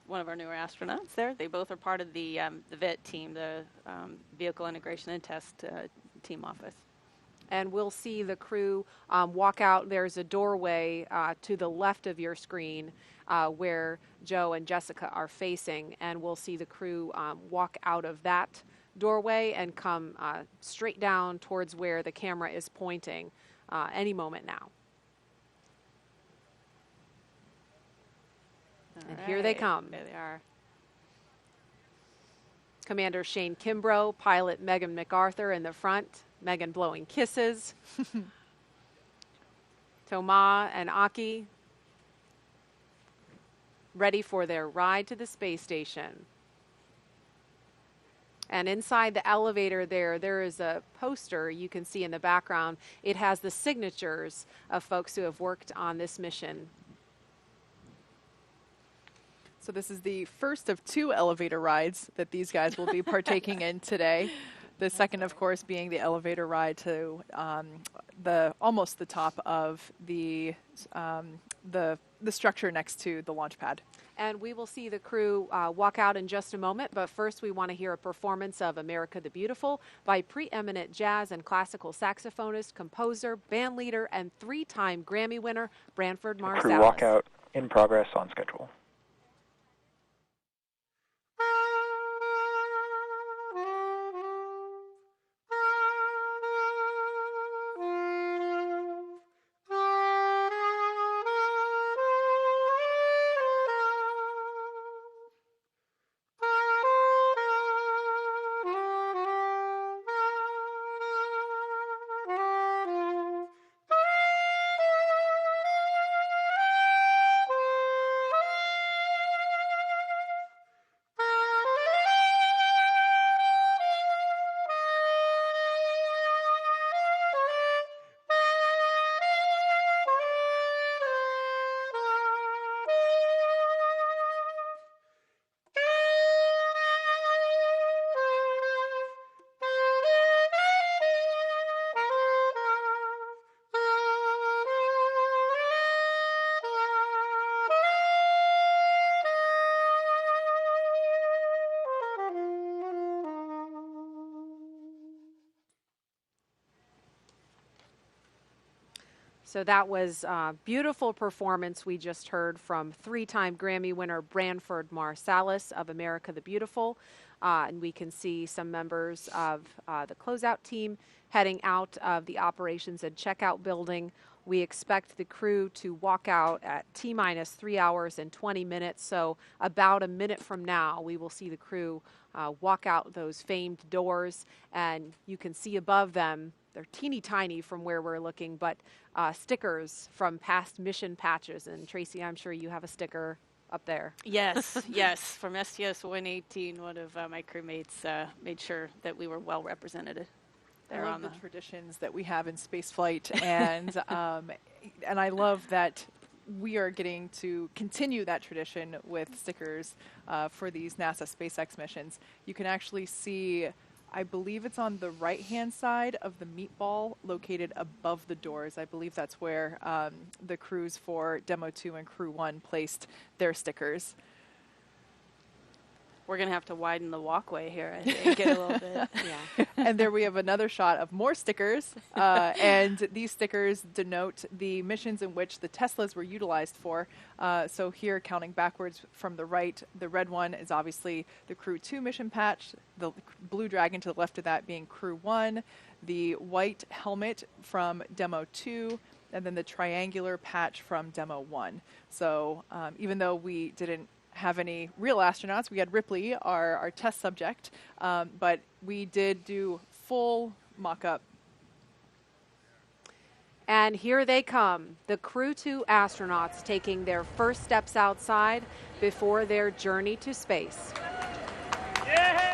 one of our newer astronauts there. They both are part of the VIT team, the Vehicle Integration and Test Team Office. And we'll see the crew walk out. There's a doorway to the left of your screen where Joe and Jessica are facing, and we'll see the crew walk out of that doorway and come straight down towards where the camera is pointing any moment now. And here they come. There they are. Commander Shane Kimbrough, pilot Megan Mcarthur in the front. Megan blowing kisses. Toma and Aki ready for their ride to the space station. And inside the elevator there is a poster you can see in the background. It has the signatures of folks who have worked on this mission. So this is the first of 2 elevator rides that these guys will be partaking in today. The second, of course, being the elevator ride to almost the top of the structure next to the launch pad. And we will see the crew walk out in just a moment, but first we want to hear a performance of America the Beautiful by preeminent jazz and classical saxophonist, composer, band leader, and 3-time Grammy winner, Branford Marsalis. Crew walkout in progress on schedule. So that was a beautiful performance we just heard from 3-time Grammy winner Branford Marsalis of America the Beautiful. And we can see some members of the closeout team heading out of the operations and checkout building. We expect the crew to walk out at T-minus 3 hours and 20 minutes. So about a minute from now, we will see the crew walk out those famed doors. And you can see above them, they're teeny tiny from where we're looking, but stickers from past mission patches. And Tracy, I'm sure you have a sticker up there. Yes, yes. From STS 118, one of my crewmates made sure that we were well represented. I love the traditions that we have in spaceflight, and I love that we are getting to continue that tradition with stickers for these NASA SpaceX missions. You can actually see, I believe it's on the right-hand side of the meatball located above the doors. I believe that's where the crews for Demo 2 and Crew 1 placed their stickers. We're going to have to widen the walkway here, I think, get a little bit. Yeah. And there we have another shot of more stickers. And these stickers denote the missions in which the Teslas were utilized for. So here, counting backwards from the right, the red one is obviously the Crew 2 mission patch, the blue dragon to the left of that being Crew 1, the white helmet from Demo 2, and then the triangular patch from Demo 1. So even though we didn't have any real astronauts, we had Ripley, our test subject, but we did do full mock-up. And here they come, the Crew 2 astronauts taking their first steps outside before their journey to space. Yay!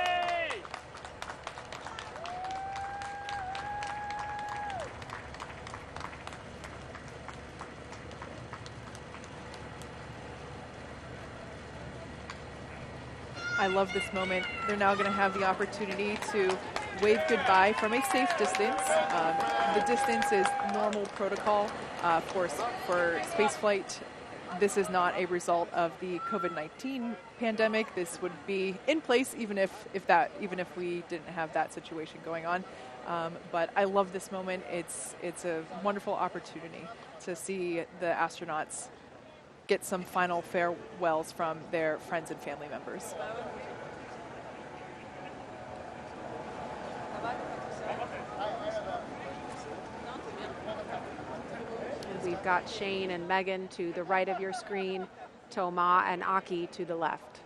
I love this moment. They're now going to have the opportunity to wave goodbye from a safe distance. The distance is normal protocol for spaceflight this is not a result of the COVID-19 pandemic. This would be in place even if we didn't have that situation going on. But I love this moment. It's a wonderful opportunity to see the astronauts get some final farewells from their friends and family members. We've got Shane and Megan to the right of your screen, Thomas and Aki to the left.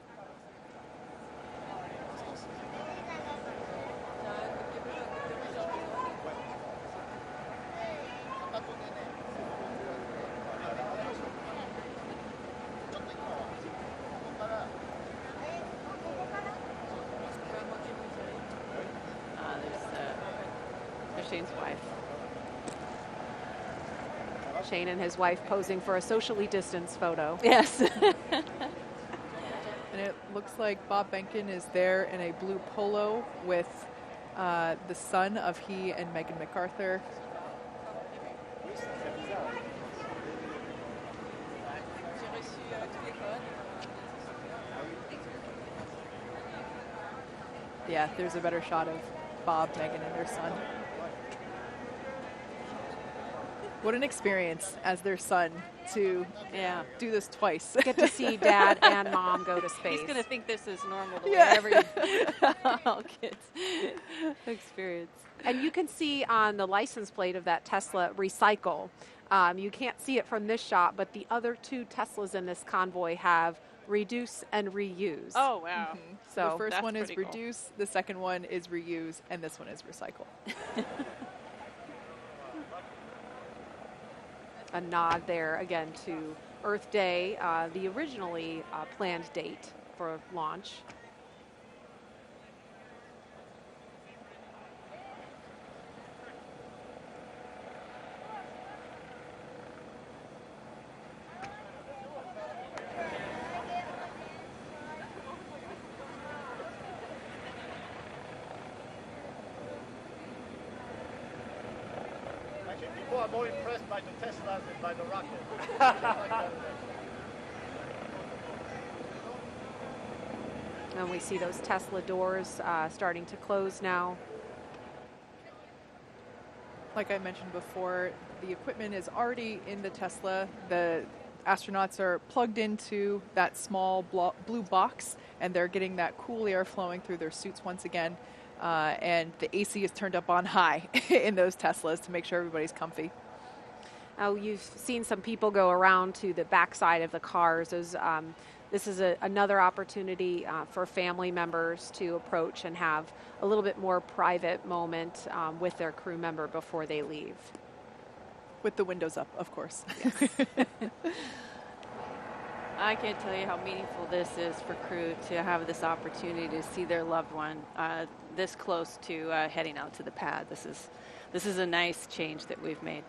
There's Shane's wife. Shane and his wife posing for a socially distanced photo. Yes. And it looks like Bob Behnken is there in a blue polo with the son of he and Megan Mcarthur. Yeah, there's a better shot of Bob, Megan, and their son. What an experience as their son to do this twice. Get to see dad and mom go to space. He's going to think this is normal to Yeah. wherever all kids experience. And you can see on the license plate of that Tesla, recycle. You can't see it from this shot, but the other two Teslas in this convoy have reduce and reuse. Oh, wow. So the first that's one is pretty cool. reduce, the second one is reuse, and this one is recycle. a nod there again to Earth Day, the originally planned date for launch. People are more impressed by the Teslas than by the rocket. And we see those Tesla doors starting to close now. Like I mentioned before, the equipment is already in the Tesla. The astronauts are plugged into that small blue box, and they're getting that cool air flowing through their suits once again. And the AC is turned up on high in those Teslas to make sure everybody's comfy. You've seen some people go around to the backside of the cars. This is another opportunity for family members to approach and have a little bit more private moment with their crew member before they leave. With the windows up, of course. Yes. I can't tell you how meaningful this is for crew to have this opportunity to see their loved one this close to heading out to the pad. This is a nice change that we've made.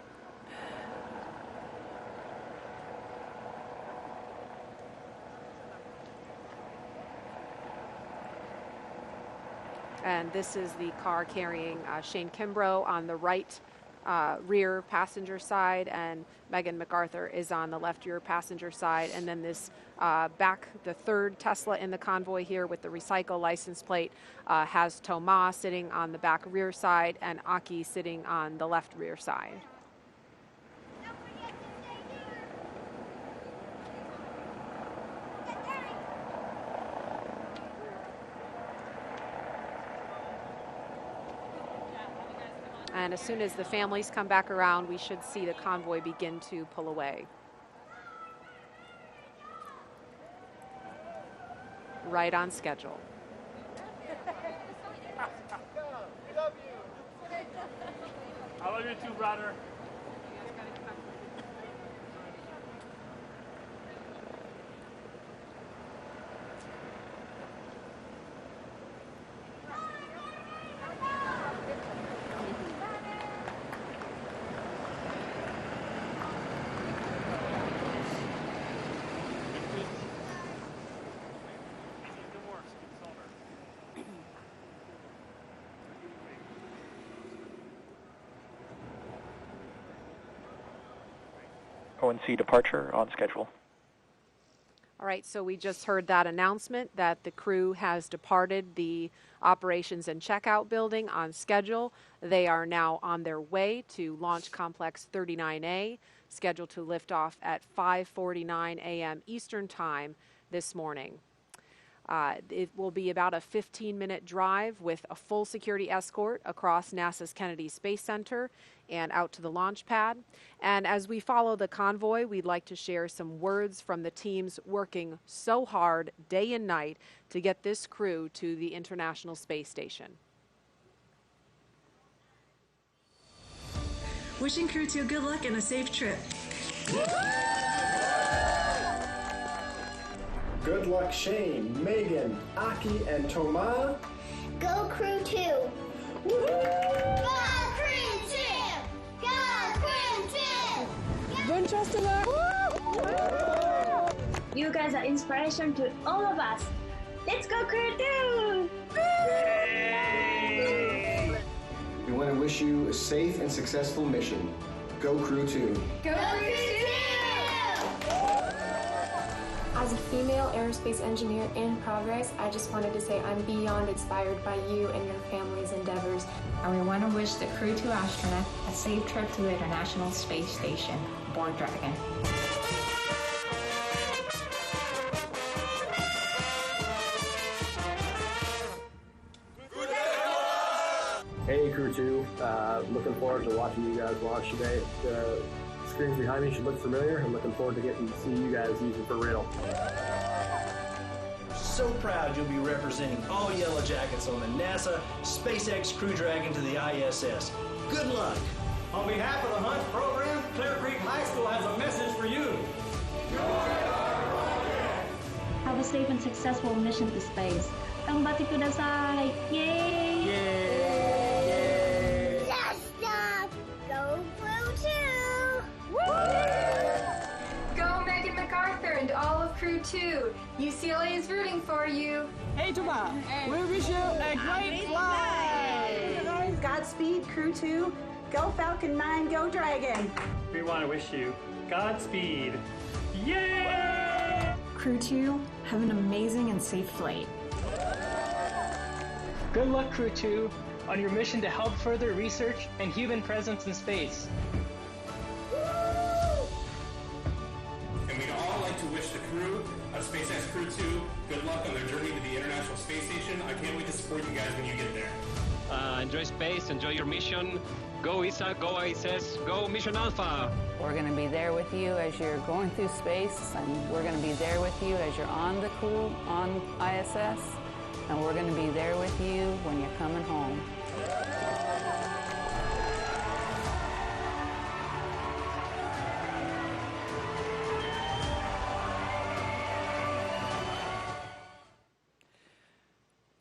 And this is the car carrying Shane Kimbrough on the right rear passenger side, and Megan Macarthur is on the left rear passenger side. And then this the third Tesla in the convoy here with the recycle license plate has Thomas sitting on the back rear side and Aki sitting on the left rear side. And as soon as the families come back around, we should see the convoy begin to pull away. Right on schedule. I love you too, brother. ONC departure on schedule. All right, so we just heard that announcement that the crew has departed the operations and checkout building on schedule. They are now on their way to Launch Complex 39A, scheduled to lift off at 5:49 a.m. Eastern Time this morning. It will be about a 15-minute drive with a full security escort across NASA's Kennedy Space Center and out to the launch pad. And as we follow the convoy, we'd like to share some words from the teams working so hard day and night to get this crew to the International Space Station. Wishing Crew 2 good luck and a safe trip. Good luck, Shane, Megan, Aki, and Toma. Go Crew 2! Woo! Go Crew 2! Go Crew 2! You guys are inspiration to all of us. Let's go Crew 2! We want to wish you a safe and successful mission. Go Crew 2. Go Crew 2! As a female aerospace engineer in progress, I just wanted to say I'm beyond inspired by you and your family's endeavors. And we want to wish the Crew 2 astronaut a safe trip to the International Space Station, aboard Dragon. Hey Crew 2, looking forward to watching you guys launch today. The screens behind me should look familiar. I'm looking forward to getting to see you guys use it for real. So proud you'll be representing all Yellow Jackets on the NASA SpaceX Crew Dragon to the ISS. Good luck! On behalf of the Hunt program, Clear Creek High School has a message for you. Have a safe and successful mission to space. Ganbatte kudasai! Yay! Yay! Last stop! Go Crew 2! Woo! Go Megan Macarthur and all of Crew 2. UCLA is rooting for you. Hey Toma, we wish you a great flight! Guys, Godspeed Crew 2. Go Falcon 9, go Dragon! We want to wish you Godspeed. Yay! Crew 2, have an amazing and safe flight. Good luck, Crew 2, on your mission to help further research and human presence in space. And we'd all like to wish the crew of SpaceX Crew 2 good luck on their journey to the International Space Station. I can't wait to support you guys when you get there. Enjoy space, enjoy your mission. Go ESA, go ISS, go Mission Alpha. We're going to be there with you as you're going through space, and we're going to be there with you as you're on the crew on ISS, and we're going to be there with you when you're coming home.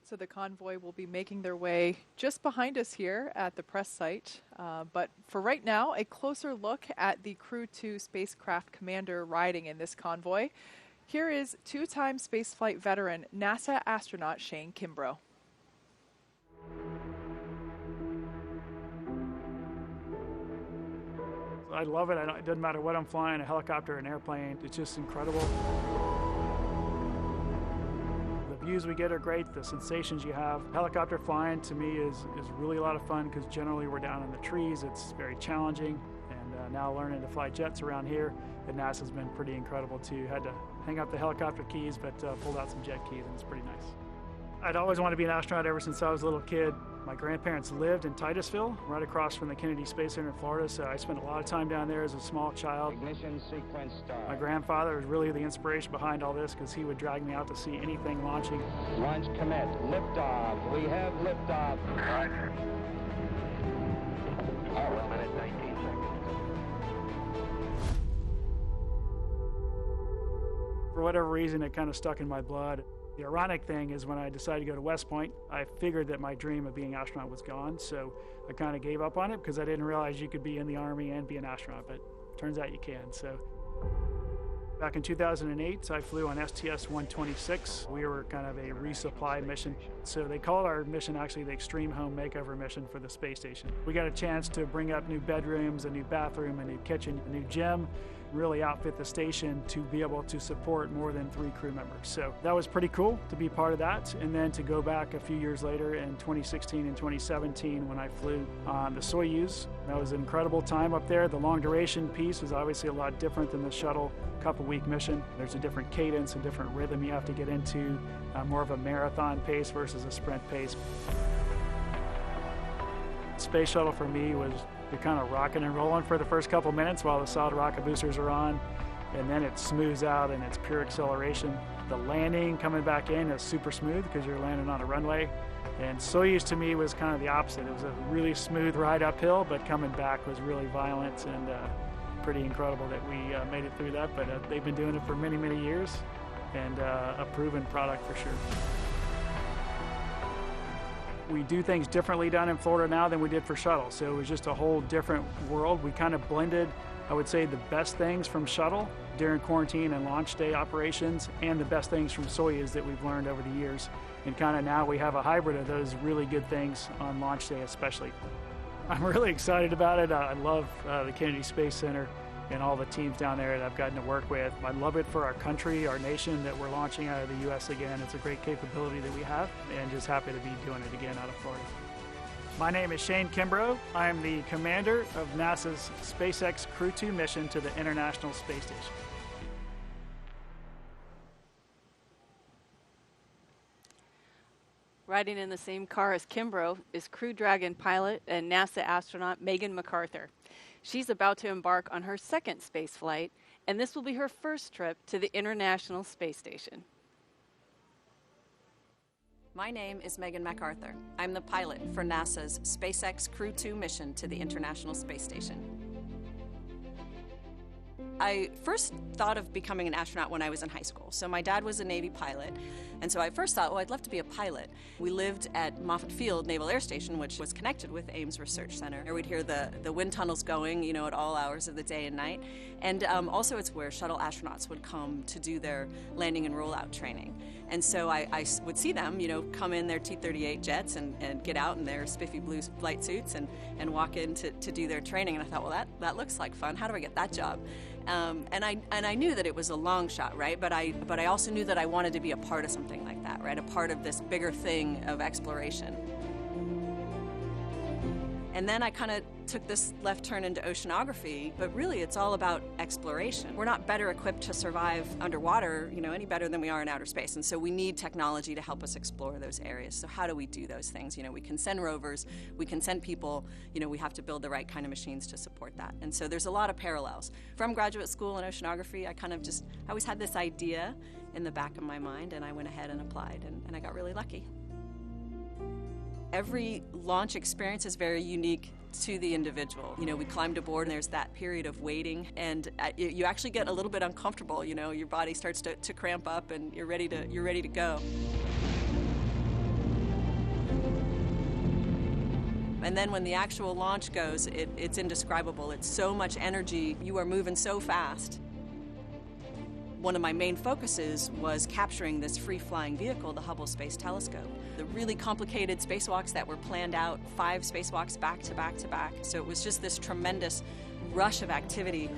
So the convoy will be making their way just behind us here at the press site. But for right now, a closer look at the Crew 2 spacecraft commander riding in this convoy. Here is two-time spaceflight veteran NASA astronaut Shane Kimbrough. I love it. It doesn't matter what I'm flying, a helicopter, an airplane. It's just incredible. The views we get are great, the sensations you have. Helicopter flying to me is really a lot of fun because generally we're down in the trees. It's very challenging, and now learning to fly jets around here at NASA has been pretty incredible too. Had to hang up the helicopter keys, but pulled out some jet keys, and it's pretty nice. I'd always wanted to be an astronaut ever since I was a little kid. My grandparents lived in Titusville, right across from the Kennedy Space Center in Florida, so I spent a lot of time down there as a small child. Ignition sequence start. My grandfather was really the inspiration behind all this because he would drag me out to see anything launching. Launch commit. Liftoff. We have liftoff. Roger. 1 minute, 19 seconds. For whatever reason, it kind of stuck in my blood. The ironic thing is when I decided to go to West Point, I figured that my dream of being an astronaut was gone, so I kind of gave up on it because I didn't realize you could be in the Army and be an astronaut, but turns out you can. So back in 2008, I flew on STS-126. We were kind of a resupply mission. So they called our mission actually the Extreme Home Makeover Mission for the space station. We got a chance to bring up new bedrooms, a new bathroom, a new kitchen, a new gym, really outfit the station to be able to support more than 3 crew members. So that was pretty cool to be part of that. And then to go back a few years later in 2016 and 2017 when I flew on the Soyuz. That was an incredible time up there. The long duration piece was obviously a lot different than the shuttle couple-week mission. There's a different cadence, a different rhythm you have to get into, more of a marathon pace versus a sprint pace. Space shuttle for me was you're kind of rocking and rolling for the first couple minutes while the solid rocket boosters are on, and then it smooths out and it's pure acceleration. The landing coming back in is super smooth because you're landing on a runway. And Soyuz to me was kind of the opposite. It was a really smooth ride uphill, but coming back was really violent and pretty incredible that we made it through that. But they've been doing it for many, many years, and a proven product for sure. We do things differently down in Florida now than we did for shuttle, so it was just a whole different world. We kind of blended, I would say, the best things from shuttle during quarantine and launch day operations and the best things from Soyuz that we've learned over the years. And kind of now we have a hybrid of those really good things on launch day especially. I'm really excited about it. I love the Kennedy Space Center and all the teams down there that I've gotten to work with. I love it for our country, our nation, that we're launching out of the U.S. again. It's a great capability that we have, and just happy to be doing it again out of Florida. My name is Shane Kimbrough. I am the commander of NASA's SpaceX Crew 2 mission to the International Space Station. Riding in the same car as Kimbrough is Crew Dragon pilot and NASA astronaut Mcarthur. She's about to embark on her second space flight, and this will be her first trip to the International Space Station. My name is Mcarthur. I'm the pilot for NASA's SpaceX Crew 2 mission to the International Space Station. I first thought of becoming an astronaut when I was in high school. So my dad was a Navy pilot, and so I first thought, well, I'd love to be a pilot. We lived at Moffett Field Naval Air Station, which was connected with Ames Research Center. We'd hear the wind tunnels going, you know, at all hours of the day and night. And also it's where shuttle astronauts would come to do their landing and rollout training. And so I would see them, you know, come in their T-38 jets and get out in their spiffy blue flight suits and walk in to do their training. And I thought, well, that looks like fun. How do I get that job? And I knew that it was a long shot, right? But I also knew that I wanted to be a part of something like that, right? A part of this bigger thing of exploration. And then I kind of took this left turn into oceanography, but really it's all about exploration. We're not better equipped to survive underwater, you know, any better than we are in outer space. And so we need technology to help us explore those areas. So how do we do those things? You know, we can send rovers, we can send people, you know, we have to build the right kind of machines to support that. And so there's a lot of parallels. From graduate school in oceanography, I always had this idea in the back of my mind, and I went ahead and applied, and I got really lucky. Every launch experience is very unique to the individual. You know, we climbed aboard and there's that period of waiting, and you actually get a little bit uncomfortable. You know, your body starts to cramp up and you're ready to go. And then when the actual launch goes, it's indescribable. It's so much energy. You are moving so fast. One of my main focuses was capturing this free-flying vehicle, the Hubble Space Telescope. The really complicated spacewalks that were planned out, 5 spacewalks back to back to back. So it was just this tremendous rush of activity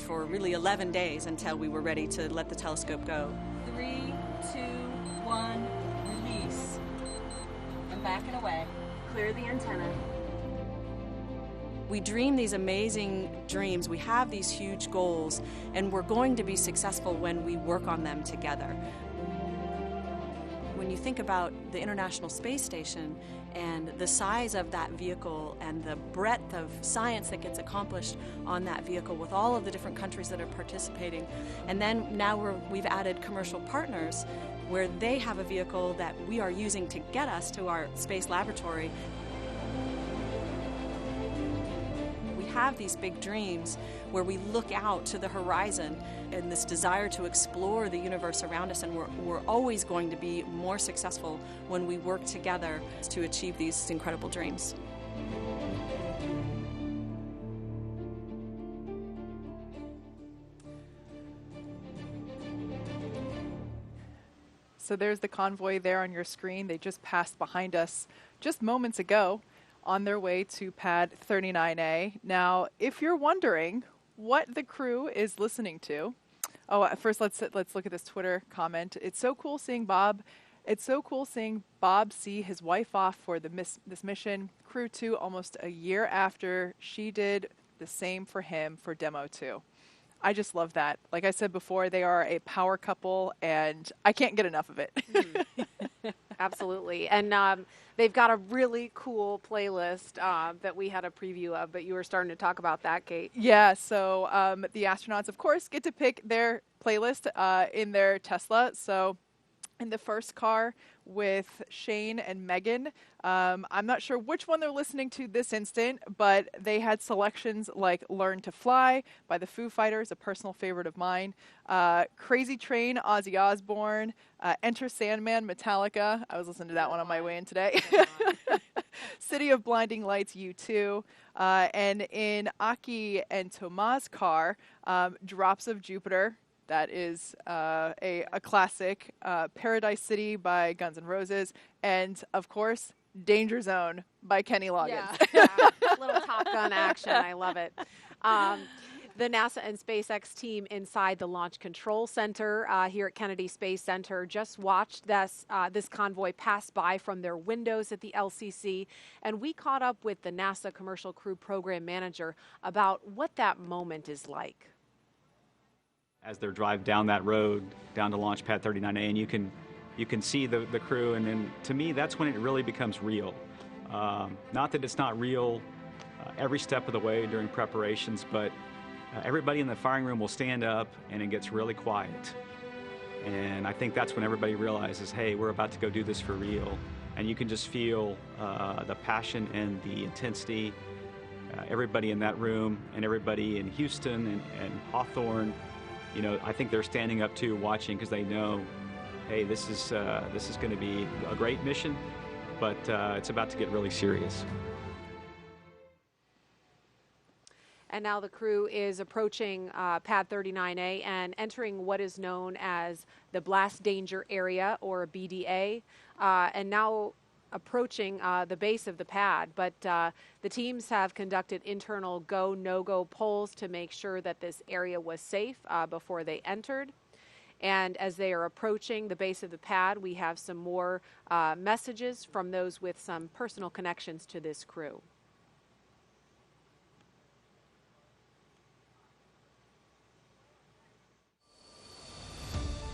for really 11 days until we were ready to let the telescope go. 3, 2, 1, release. And back and away. Clear the antenna. We dream these amazing dreams, we have these huge goals, and we're going to be successful when we work on them together. When you think about the International Space Station and the size of that vehicle and the breadth of science that gets accomplished on that vehicle with all of the different countries that are participating, and then now we've added commercial partners where they have a vehicle that we are using to get us to our space laboratory. Have these big dreams where we look out to the horizon and this desire to explore the universe around us, and we're always going to be more successful when we work together to achieve these incredible dreams. So there's the convoy there on your screen. They just passed behind us just moments ago, on their way to pad 39A. Now, if you're wondering what the crew is listening to. Oh, first let's look at this Twitter comment. It's so cool seeing Bob see his wife off for this mission. Crew 2 almost a year after she did the same for him for Demo 2. I just love that. Like I said before, they are a power couple, and I can't get enough of it. Absolutely. And they've got a really cool playlist that we had a preview of, but you were starting to talk about that, Kate. Yeah, so the astronauts, of course, get to pick their playlist in their Tesla. So in the first car with Shane and Megan, I'm not sure which one they're listening to this instant, but they had selections like Learn to Fly by the Foo Fighters, a personal favorite of mine, Crazy Train, Ozzy Osbourne, Enter Sandman, Metallica. I was listening to that one on my way in today. City of Blinding Lights, U2. And in Aki and Tomas' car, Drops of Jupiter. That is a classic. Paradise City by Guns N' Roses. And, of course, Danger Zone by Kenny Loggins. Yeah. Little Top Gun action. I love it. The NASA and SpaceX team inside the Launch Control Center here at Kennedy Space Center just watched this convoy pass by from their windows at the LCC, and we caught up with the NASA Commercial Crew Program Manager about what that moment is like. As they drive down that road, down to Launch Pad 39A, and you can see the crew, and then to me, that's when it really becomes real. Not that it's not real every step of the way during preparations, but everybody in the firing room will stand up and it gets really quiet. And I think that's when everybody realizes, hey, we're about to go do this for real. And you can just feel the passion and the intensity. Everybody in that room and everybody in Houston and Hawthorne, you know, I think they're standing up too, watching, because they know, hey, this is going to be a great mission, but it's about to get really serious. And now the crew is approaching Pad 39A and entering what is known as the Blast Danger Area, or BDA, and now approaching the base of the pad. But the teams have conducted internal go, no-go polls to make sure that this area was safe before they entered. And as they are approaching the base of the pad, we have some more messages from those with some personal connections to this crew.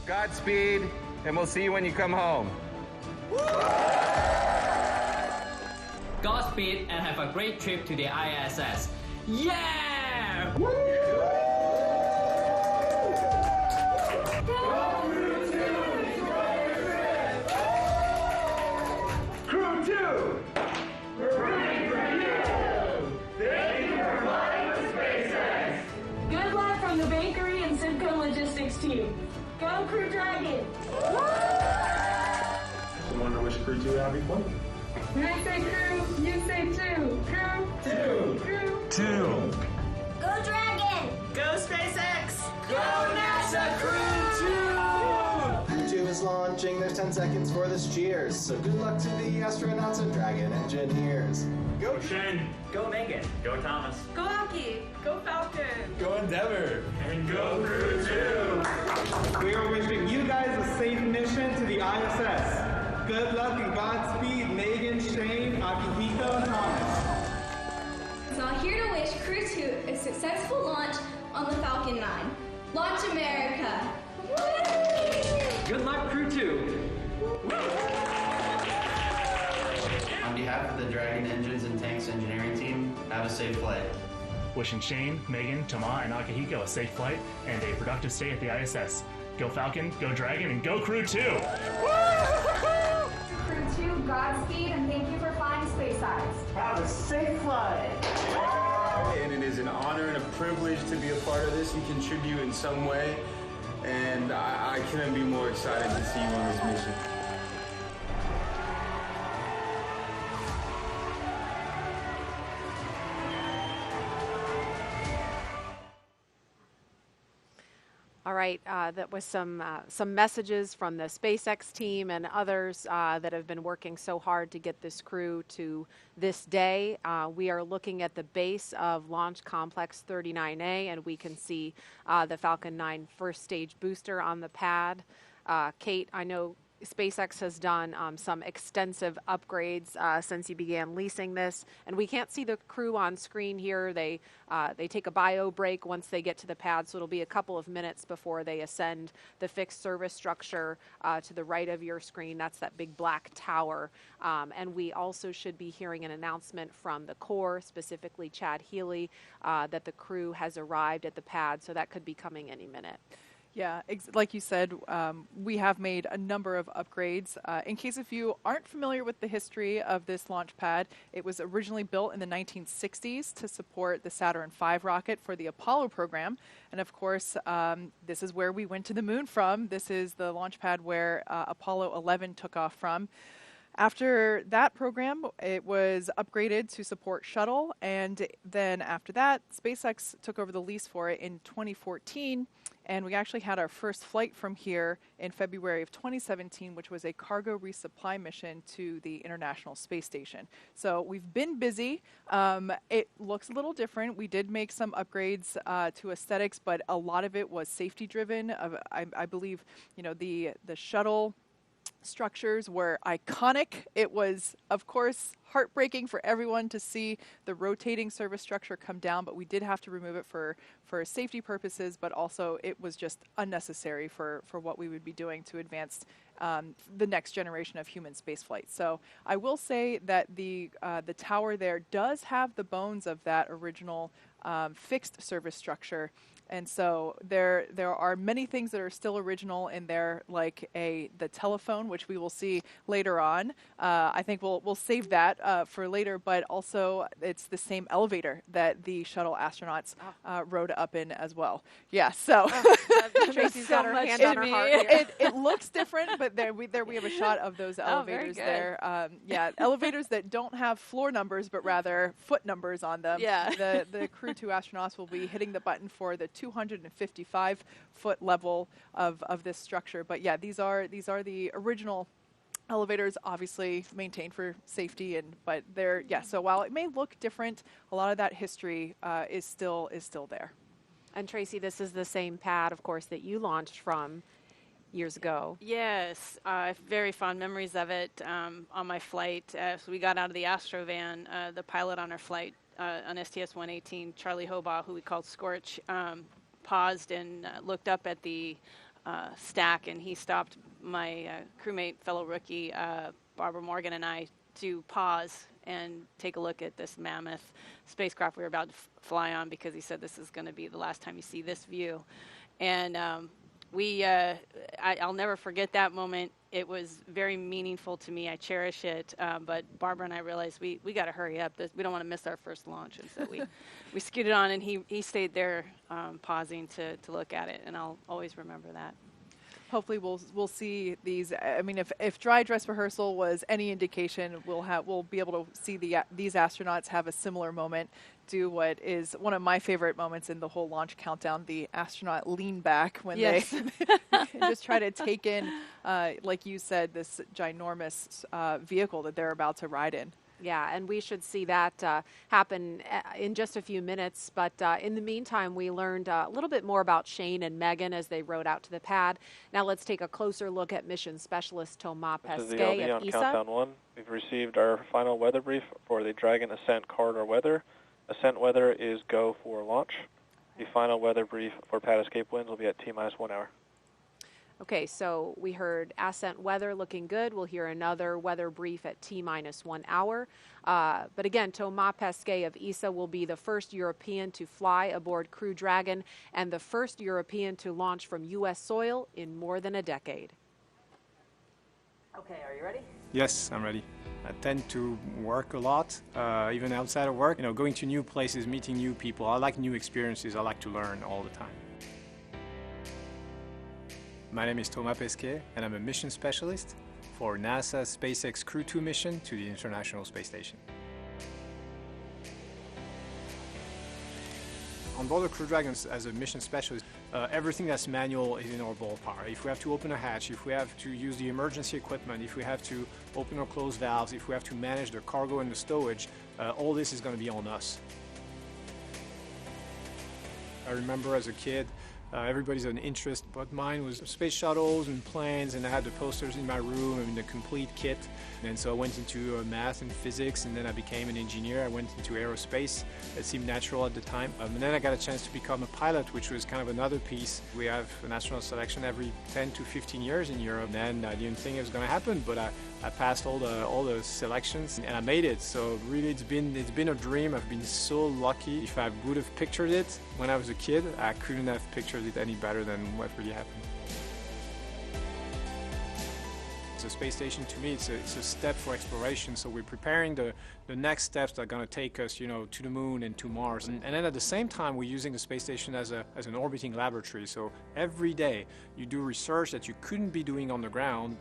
Godspeed, and we'll see you when you come home. Godspeed and have a great trip to the ISS. Yeah! Crew 2! We're ready for you! Thank you for flying with SpaceX! Good luck from the bakery and Simco Logistics team. Go Crew Dragon! Someone to wish Crew 2 happy flight. When I say crew, you say two. Crew. Two. Crew. Two. Go Dragon! Go SpaceX! Go NASA Crew 2! Crew 2 is launching. There's 10 seconds for this cheers. So good luck to the astronauts and Dragon engineers. Go Shane. Go Megan. Go Thomas. Go Aki. Go Falcon. Go Endeavor. And go Crew 2! We are wishing you guys a safe mission to the ISS. Good luck and Godspeed, Megan, Shane, Akihiko, and Thomas. So I'm here to wish Crew 2 a successful launch on the Falcon 9. Launch America! Good luck, Crew 2. On behalf of the Dragon Engines and Tanks Engineering team, have a safe flight. Wishing Shane, Megan, Tama, and Akihiko a safe flight and a productive stay at the ISS. Go Falcon, go Dragon, and go Crew 2! Crew 2, Godspeed, and thank you for flying SpaceX. Have a safe flight! And it is an honor and a privilege to be a part of this and contribute in some way. And I couldn't be more excited to see you on this mission. All right. right, that was some messages from the SPACEX team and others that have been working so hard to get this crew to this day. We are looking at the base of Launch Complex 39A, and we can see the Falcon 9 first stage booster on the pad. Kate, I know SPACEX has done some extensive upgrades since you began leasing this, and we can't see the crew on screen here. They take a bio break once they get to the pad, so it'll be a couple of minutes before they ascend the fixed service structure to the right of your screen. That's that big black tower. And we also should be hearing an announcement from the Corps, specifically Chad Healy, that the crew has arrived at the pad, so that could be coming any minute. Yeah, like you said, we have made a number of upgrades. In case if you aren't familiar with the history of this launch pad, it was originally built in the 1960s to support the Saturn V rocket for the Apollo program. And of course, this is where we went to the moon from. This is the launch pad where Apollo 11 took off from. After that program, it was upgraded to support shuttle, and then after that, SPACEX took over the lease for it in 2014, and we actually had our first flight from here in February of 2017, which was a cargo resupply mission to the International Space Station. So we've been busy. It looks a little different. We did make some upgrades to aesthetics, but a lot of it was safety-driven. I believe, the shuttle structures were iconic. It was, of course, heartbreaking for everyone to see the rotating service structure come down, but we did have to remove it for safety purposes, but also it was just unnecessary for what we would be doing to advance the next generation of human spaceflight. So I will say that the tower there does have the bones of that original fixed service structure. And so there are many things that are still original in there, like the telephone, which we will see later on. I think we'll save that for later, but also it's the same elevator that the shuttle astronauts rode up in as well. Yeah, so Tracy's got her hand on her heart here. It looks different, but there we have a shot of those elevators there. Yeah, elevators that don't have floor numbers, but rather foot numbers on them. Yeah. The Crew 2 astronauts will be hitting the button for the 255-foot level of this structure. But yeah, these are the original elevators, obviously maintained for safety, but they're so while it may look different, a lot of that history is still there. And Tracy, this is the same pad, of course, that you launched from years ago. Yes, very fond memories of it on my flight. So we got out of the Astrovan, the pilot on our flight on STS-118, Charlie Hobaugh, who we called Scorch, paused and looked up at the stack, and he stopped my crewmate, fellow rookie, Barbara Morgan, and I to pause and take a look at this mammoth spacecraft we were about to fly on, because he said this is going to be the last time you see this view. And I'll never forget that moment. It was very meaningful to me. I cherish it. But Barbara and I realized we got to hurry up. We don't want to miss our first launch. And so we scooted on, and he stayed there pausing to look at it. And I'll always remember that. Hopefully we'll see these. I mean, if dry dress rehearsal was any indication, we'll be able to see these astronauts have a similar moment, do what is one of my favorite moments in the whole launch countdown, the astronaut lean back when they just try to take in, like you said, this ginormous vehicle that they're about to ride in. Yeah, and we should see that happen in just a few minutes. But in the meantime, we learned a little bit more about Shane and Megan as they rode out to the pad. Now let's take a closer look at mission specialist Thomas Pesquet of ESA. Countdown 1. We've received our final weather brief for the Dragon Ascent corridor weather. Ascent weather is go for launch. The final weather brief for pad escape winds will be at T-minus 1 hour. Okay, so we heard ascent weather looking good. We'll hear another weather brief at T-minus 1 hour. But again, Thomas Pesquet of ESA will be the first European to fly aboard Crew Dragon and the first European to launch from U.S. soil in more than a decade. Okay, are you ready? Yes, I'm ready. I tend to work a lot, even outside of work. Going to new places, meeting new people. I like new experiences. I like to learn all the time. My name is Thomas Pesquet, and I'm a mission specialist for NASA's SpaceX Crew 2 mission to the International Space Station. On board the Crew Dragon as a mission specialist, everything that's manual is in our ballpark. If we have to open a hatch, if we have to use the emergency equipment, if we have to open or close valves, if we have to manage the cargo and the stowage, all this is going to be on us. I remember as a kid, everybody's an interest, but mine was space shuttles and planes, and I had the posters in my room and the complete kit. And so I went into math and physics, and then I became an engineer. I went into aerospace. It seemed natural at the time. And then I got a chance to become a pilot, which was kind of another piece. We have an astronaut selection every 10 to 15 years in Europe. And then I didn't think it was going to happen, but I passed all the selections and I made it. So really it's been a dream. I've been so lucky. If I would have pictured it when I was a kid, I couldn't have pictured it any better than what really happened. The space station, to me, it's a step for exploration. So we're preparing the next steps that are going to take us, to the moon and to Mars. And then at the same time, we're using the space station as an orbiting laboratory. So every day you do research that you couldn't be doing on the ground.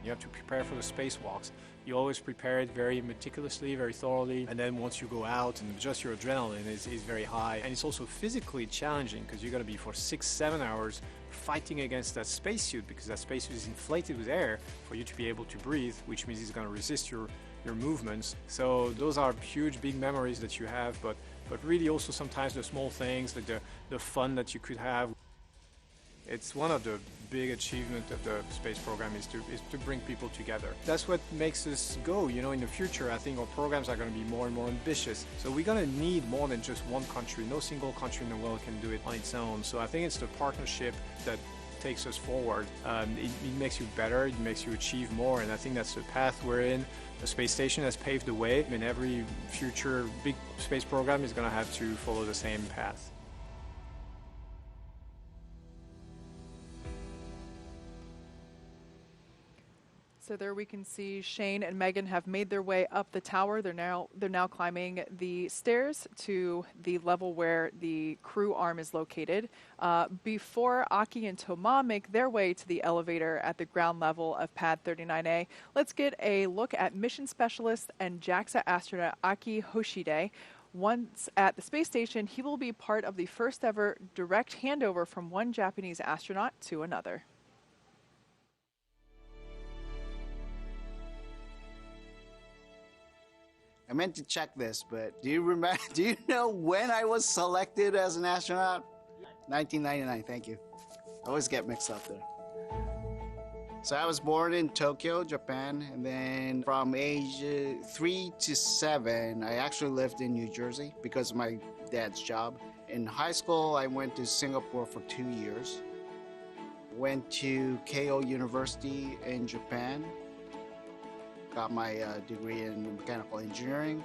You have to prepare for the spacewalks. You always prepare it very meticulously, very thoroughly, and then once you go out, and just your adrenaline is very high. And it's also physically challenging because you're going to be for 6-7 hours fighting against that spacesuit, because that spacesuit is inflated with air for you to be able to breathe, which means it's going to resist your movements. So those are huge, big memories that you have, but really also sometimes the small things, like the fun that you could have. It's one of the big achievements of the space program is to bring people together. That's what makes us go. In the future, I think our programs are going to be more and more ambitious. So we're going to need more than just one country. No single country in the world can do it on its own. So I think it's the partnership that takes us forward. It makes you better, it makes you achieve more, and I think that's the path we're in. The space station has paved the way, and every future big space program is going to have to follow the same path. So there we can see Shane and Megan have made their way up the tower. They're now climbing the stairs to the level where the crew arm is located. Before Aki and Thomas make their way to the elevator at the ground level of Pad 39A, let's get a look at mission specialist and Jaxa astronaut Aki Hoshide. Once at the space station, he will be part of the first ever direct handover from one Japanese astronaut to another. I meant to check this, but do you know when I was selected as an astronaut? 1999, thank you. I always get mixed up there. So I was born in Tokyo, Japan, and then from age 3 to 7, I actually lived in New Jersey because of my dad's job. In high school, I went to Singapore for 2 years. Went to Keio University in Japan. Got my degree in mechanical engineering.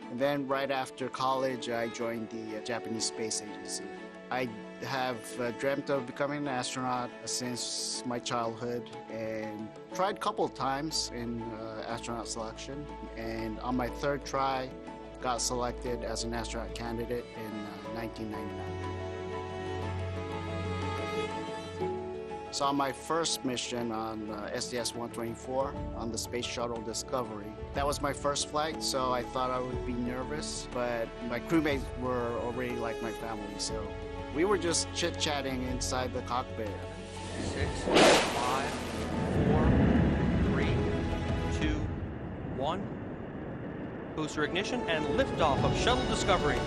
And then right after college, I joined the Japanese Space Agency. I have dreamt of becoming an astronaut since my childhood and tried a couple of times in astronaut selection. And on my third try, got selected as an astronaut candidate in 1999. So on my first mission on SDS-124 on the Space Shuttle Discovery, that was my first flight, so I thought I would be nervous, but my crewmates were already like my family, so we were just chit-chatting inside the cockpit. 6, 5, 4, 3, 2, 1. Booster ignition and liftoff of Shuttle Discovery.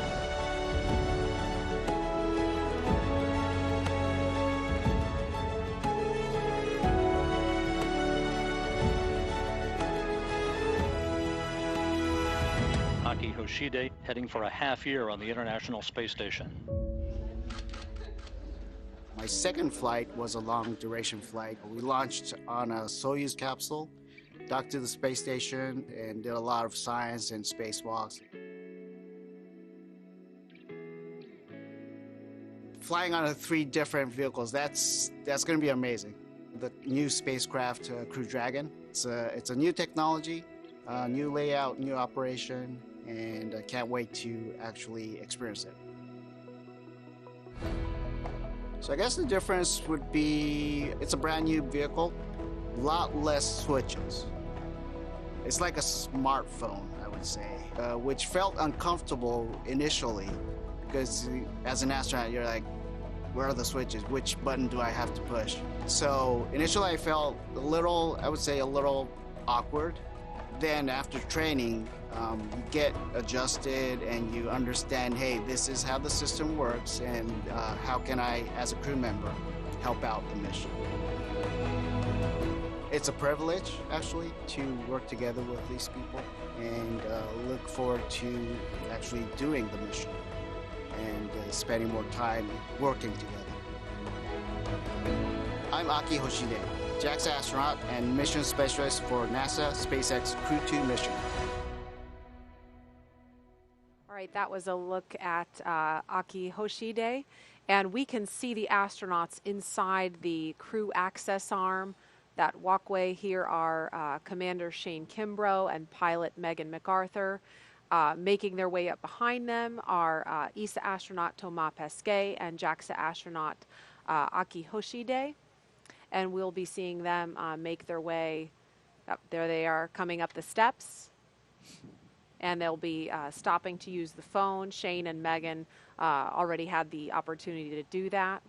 Aki Hoshide heading for a half year on the International Space Station. My second flight was a long duration flight. We launched on a Soyuz capsule, docked to the space station, and did a lot of science and spacewalks. Flying on 3 different vehicles, that's going to be amazing. The new spacecraft, Crew Dragon, it's a new technology, new layout, new operation, and I can't wait to actually experience it. So I guess the difference would be it's a brand new vehicle, a lot less switches. It's like a smartphone, I would say, which felt uncomfortable initially, because as an astronaut, you're like, where are the switches? Which button do I have to push? So initially I felt a little, I would say a little awkward. Then after training, you get adjusted and you understand, hey, this is how the system works, and how can I, as a crew member, help out the mission. It's a privilege, actually, to work together with these people, and look forward to actually doing the mission and spending more time working together. I'm Aki Hoshide, Jaxa astronaut and mission specialist for NASA SpaceX Crew 2 mission. All right, that was a look at Aki Hoshide, and we can see the astronauts inside the crew access arm. That walkway. Here are Commander Shane Kimbrough and pilot Megan Macarthur. Making their way up behind them are ESA astronaut Thomas Pesquet and Jaxa astronaut Aki Hoshide. And we'll be seeing them make their way up. There they are, coming up the steps. And they'll be stopping to use the phone. Shane and Megan already had the opportunity to do that.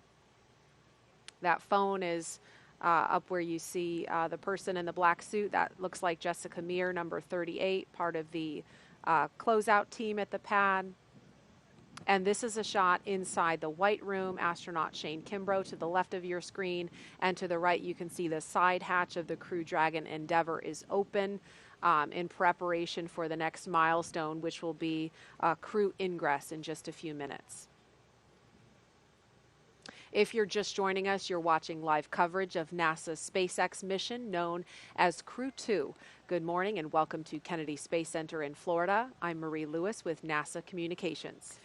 That phone is up where you see the person in the black suit. That looks like Jessica Meir, number 38, part of the closeout team at the pad. And this is a shot inside the white room. Astronaut Shane Kimbrough to the left of your screen, and to the right you can see the side hatch of the Crew Dragon Endeavour is open in preparation for the next milestone, which will be crew ingress in just a few minutes. If you're just joining us, you're watching live coverage of NASA's SpaceX mission known as Crew 2. Good morning and welcome to Kennedy Space Center in Florida. I'm Marie Lewis with NASA Communications.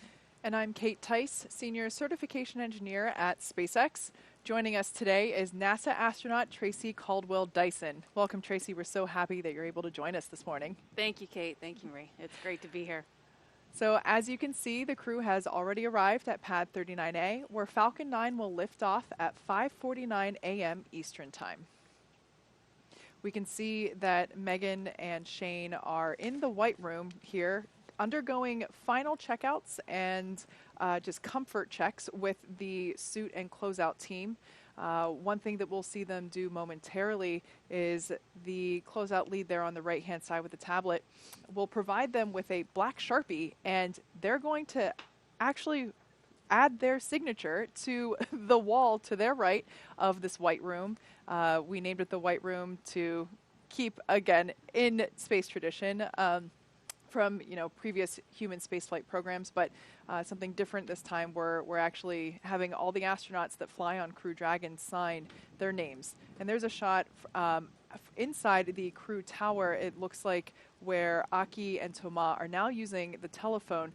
And I'm Kate Tice, Senior Certification Engineer at SpaceX. Joining us today is NASA astronaut Tracy Caldwell Dyson. Welcome, Tracy. We're so happy that you're able to join us this morning. Thank you, Kate. Thank you, Marie. It's great to be here. So as you can see, the crew has already arrived at Pad 39A, where Falcon 9 will lift off at 5:49 a.m. Eastern Time. We can see that Megan and Shane are in the white room here, undergoing final checkouts and just comfort checks with the suit and closeout team. One thing that we'll see them do momentarily is the closeout lead there on the right-hand side with the tablet will provide them with a black Sharpie, and they're going to actually add their signature to the wall to their right of this white room. We named it the white room to keep, again, in space tradition from previous human spaceflight programs, but something different this time. We're actually having all the astronauts that fly on Crew Dragon sign their names. And there's a shot inside the crew tower, it looks like, where Aki and Thomas are now using the telephone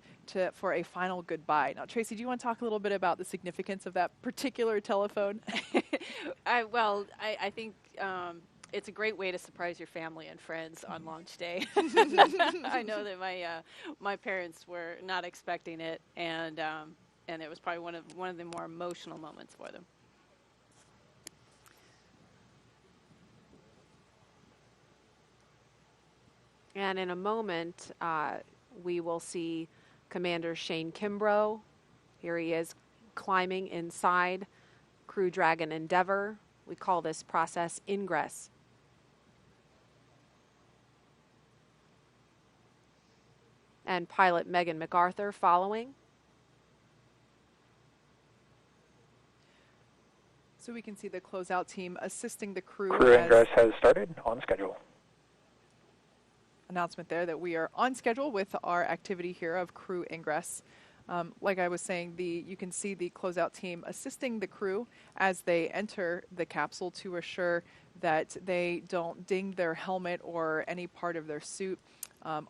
for a final goodbye. Now, Tracy, do you want to talk a little bit about the significance of that particular telephone? I think it's a great way to surprise your family and friends on launch day. I know that my parents were not expecting it, and it was probably one of the more emotional moments for them. And in a moment, we will see Commander Shane Kimbrough. Here he is climbing inside Crew Dragon Endeavour. We call this process ingress. And pilot Megan Macarthur following. So we can see the closeout team assisting the crew. Crew ingress has started on schedule. Announcement there that we are on schedule with our activity here of crew ingress. Like I was saying, you can see the closeout team assisting the crew as they enter the capsule to assure that they don't ding their helmet or any part of their suit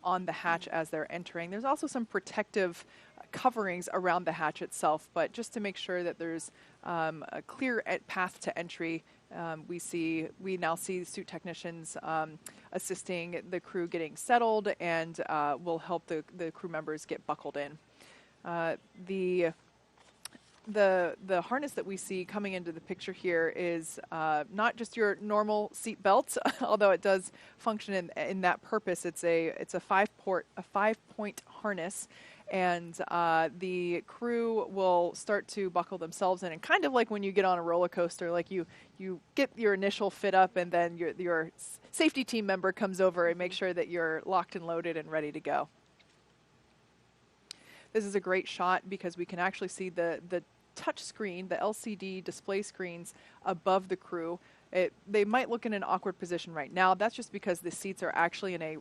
on the hatch as they're entering. There's also some protective coverings around the hatch itself, but just to make sure that there's a clear path to entry, we now see suit technicians assisting the crew getting settled, and will help the crew members get buckled in. The harness that we see coming into the picture here is not just your normal seat belt, although it does function in that purpose. It's a five-point harness, and the crew will start to buckle themselves in, and kind of like when you get on a roller coaster, like you get your initial fit up, and then your safety team member comes over and makes sure that you're locked and loaded and ready to go. This is a great shot because we can actually see the touch screen, the LCD display screens above the crew. They might look in an awkward position right now. That's just because the seats are actually in a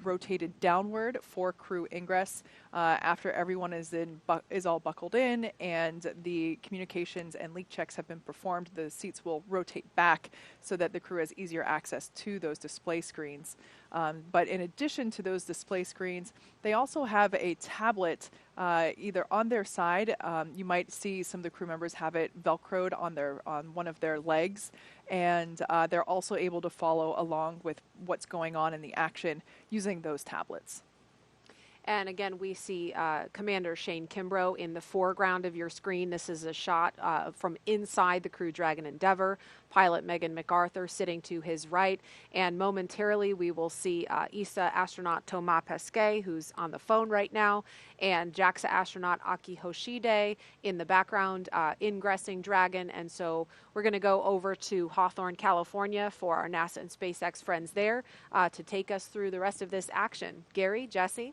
rotated downward for crew ingress. After everyone is all buckled in and the communications and leak checks have been performed, the seats will rotate back so that the crew has easier access to those display screens. But in addition to those display screens, they also have a tablet either on their side. You might see some of the crew members have it Velcroed on one of their legs, and they're also able to follow along with what's going on in the action using those tablets. And again, we see Commander Shane Kimbrough in the foreground of your screen. This is a shot from inside the Crew Dragon Endeavour. Pilot Megan Macarthur sitting to his right. And momentarily, we will see ESA astronaut Thomas Pesquet, who's on the phone right now, and Jaxa astronaut Aki Hoshide in the background, ingressing Dragon. And so we're going to go over to Hawthorne, California for our NASA and SpaceX friends there to take us through the rest of this action. Gary, Jesse?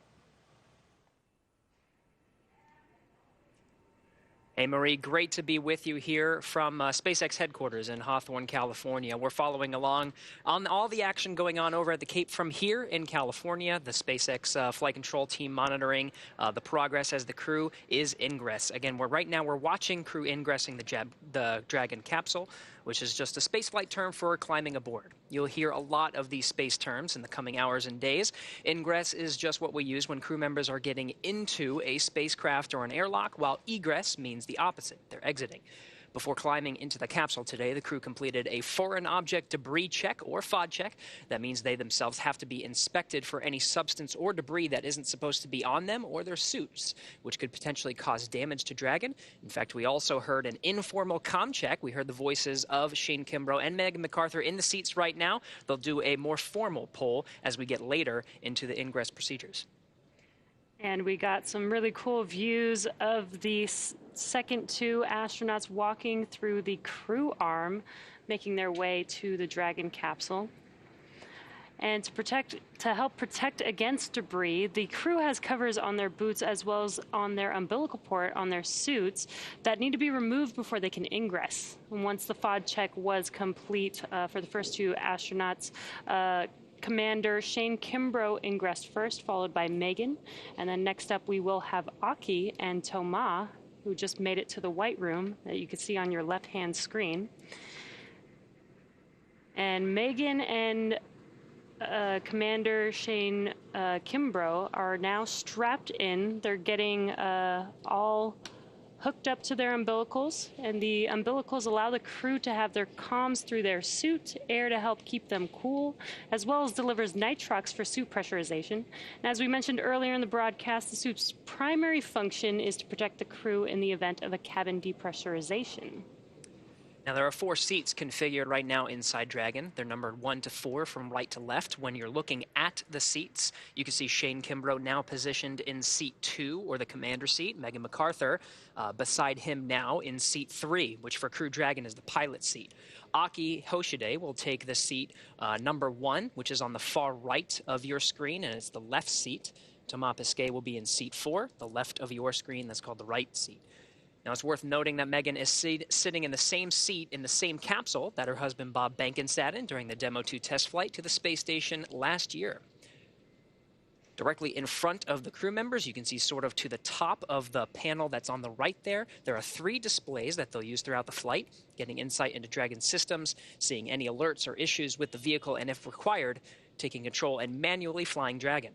Hey, Marie, great to be with you here from SpaceX headquarters in Hawthorne, California. We're following along on all the action going on over at the Cape from here in California. The SpaceX flight control team monitoring the progress as the crew is ingress. Again, right now we're watching crew ingressing the Dragon capsule, which is just a spaceflight term for climbing aboard. You'll hear a lot of these space terms in the coming hours and days. Ingress is just what we use when crew members are getting into a spacecraft or an airlock, while egress means the opposite. They're exiting. Before climbing into the capsule today, the crew completed a foreign object debris check, or FOD check. That means they themselves have to be inspected for any substance or debris that isn't supposed to be on them or their suits, which could potentially cause damage to Dragon. In fact, we also heard an informal comm check. We heard the voices of Shane Kimbrough and Megan Macarthur in the seats right now. They'll do a more formal poll as we get later into the ingress procedures. And we got some really cool views of the second two astronauts walking through the crew arm, making their way to the Dragon capsule. And to help protect against debris, the crew has covers on their boots as well as on their umbilical port on their suits that need to be removed before they can ingress. And once the FOD check was complete for the first two astronauts, Commander Shane Kimbrough ingressed first, followed by Megan. And then next up, we will have Aki and Thomas, who just made it to the white room that you can see on your left-hand screen. And Megan and Commander Shane Kimbrough are now strapped in. They're getting all hooked up to their umbilicals, and the umbilicals allow the crew to have their comms through their suit, air to help keep them cool, as well as delivers nitrox for suit pressurization. And as we mentioned earlier in the broadcast, the suit's primary function is to protect the crew in the event of a cabin depressurization. Now, there are 4 seats configured right now inside Dragon. They're numbered 1 to 4 from right to left. When you're looking at the seats, you can see Shane Kimbrough now positioned in seat 2, or the commander seat. Megan Macarthur beside him now in seat 3, which for Crew Dragon is the pilot seat. Aki Hoshide will take the seat number 1, which is on the far right of your screen, and it's the left seat. Thomas Pesquet will be in seat 4, the left of your screen. That's called the right seat. Now, it's worth noting that Megan is sitting in the same seat in the same capsule that her husband Bob Behnken sat in during the Demo 2 test flight to the space station last year. Directly in front of the crew members, you can see sort of to the top of the panel that's on the right there, there are 3 displays that they'll use throughout the flight, getting insight into Dragon's systems, seeing any alerts or issues with the vehicle, and if required, taking control and manually flying Dragon.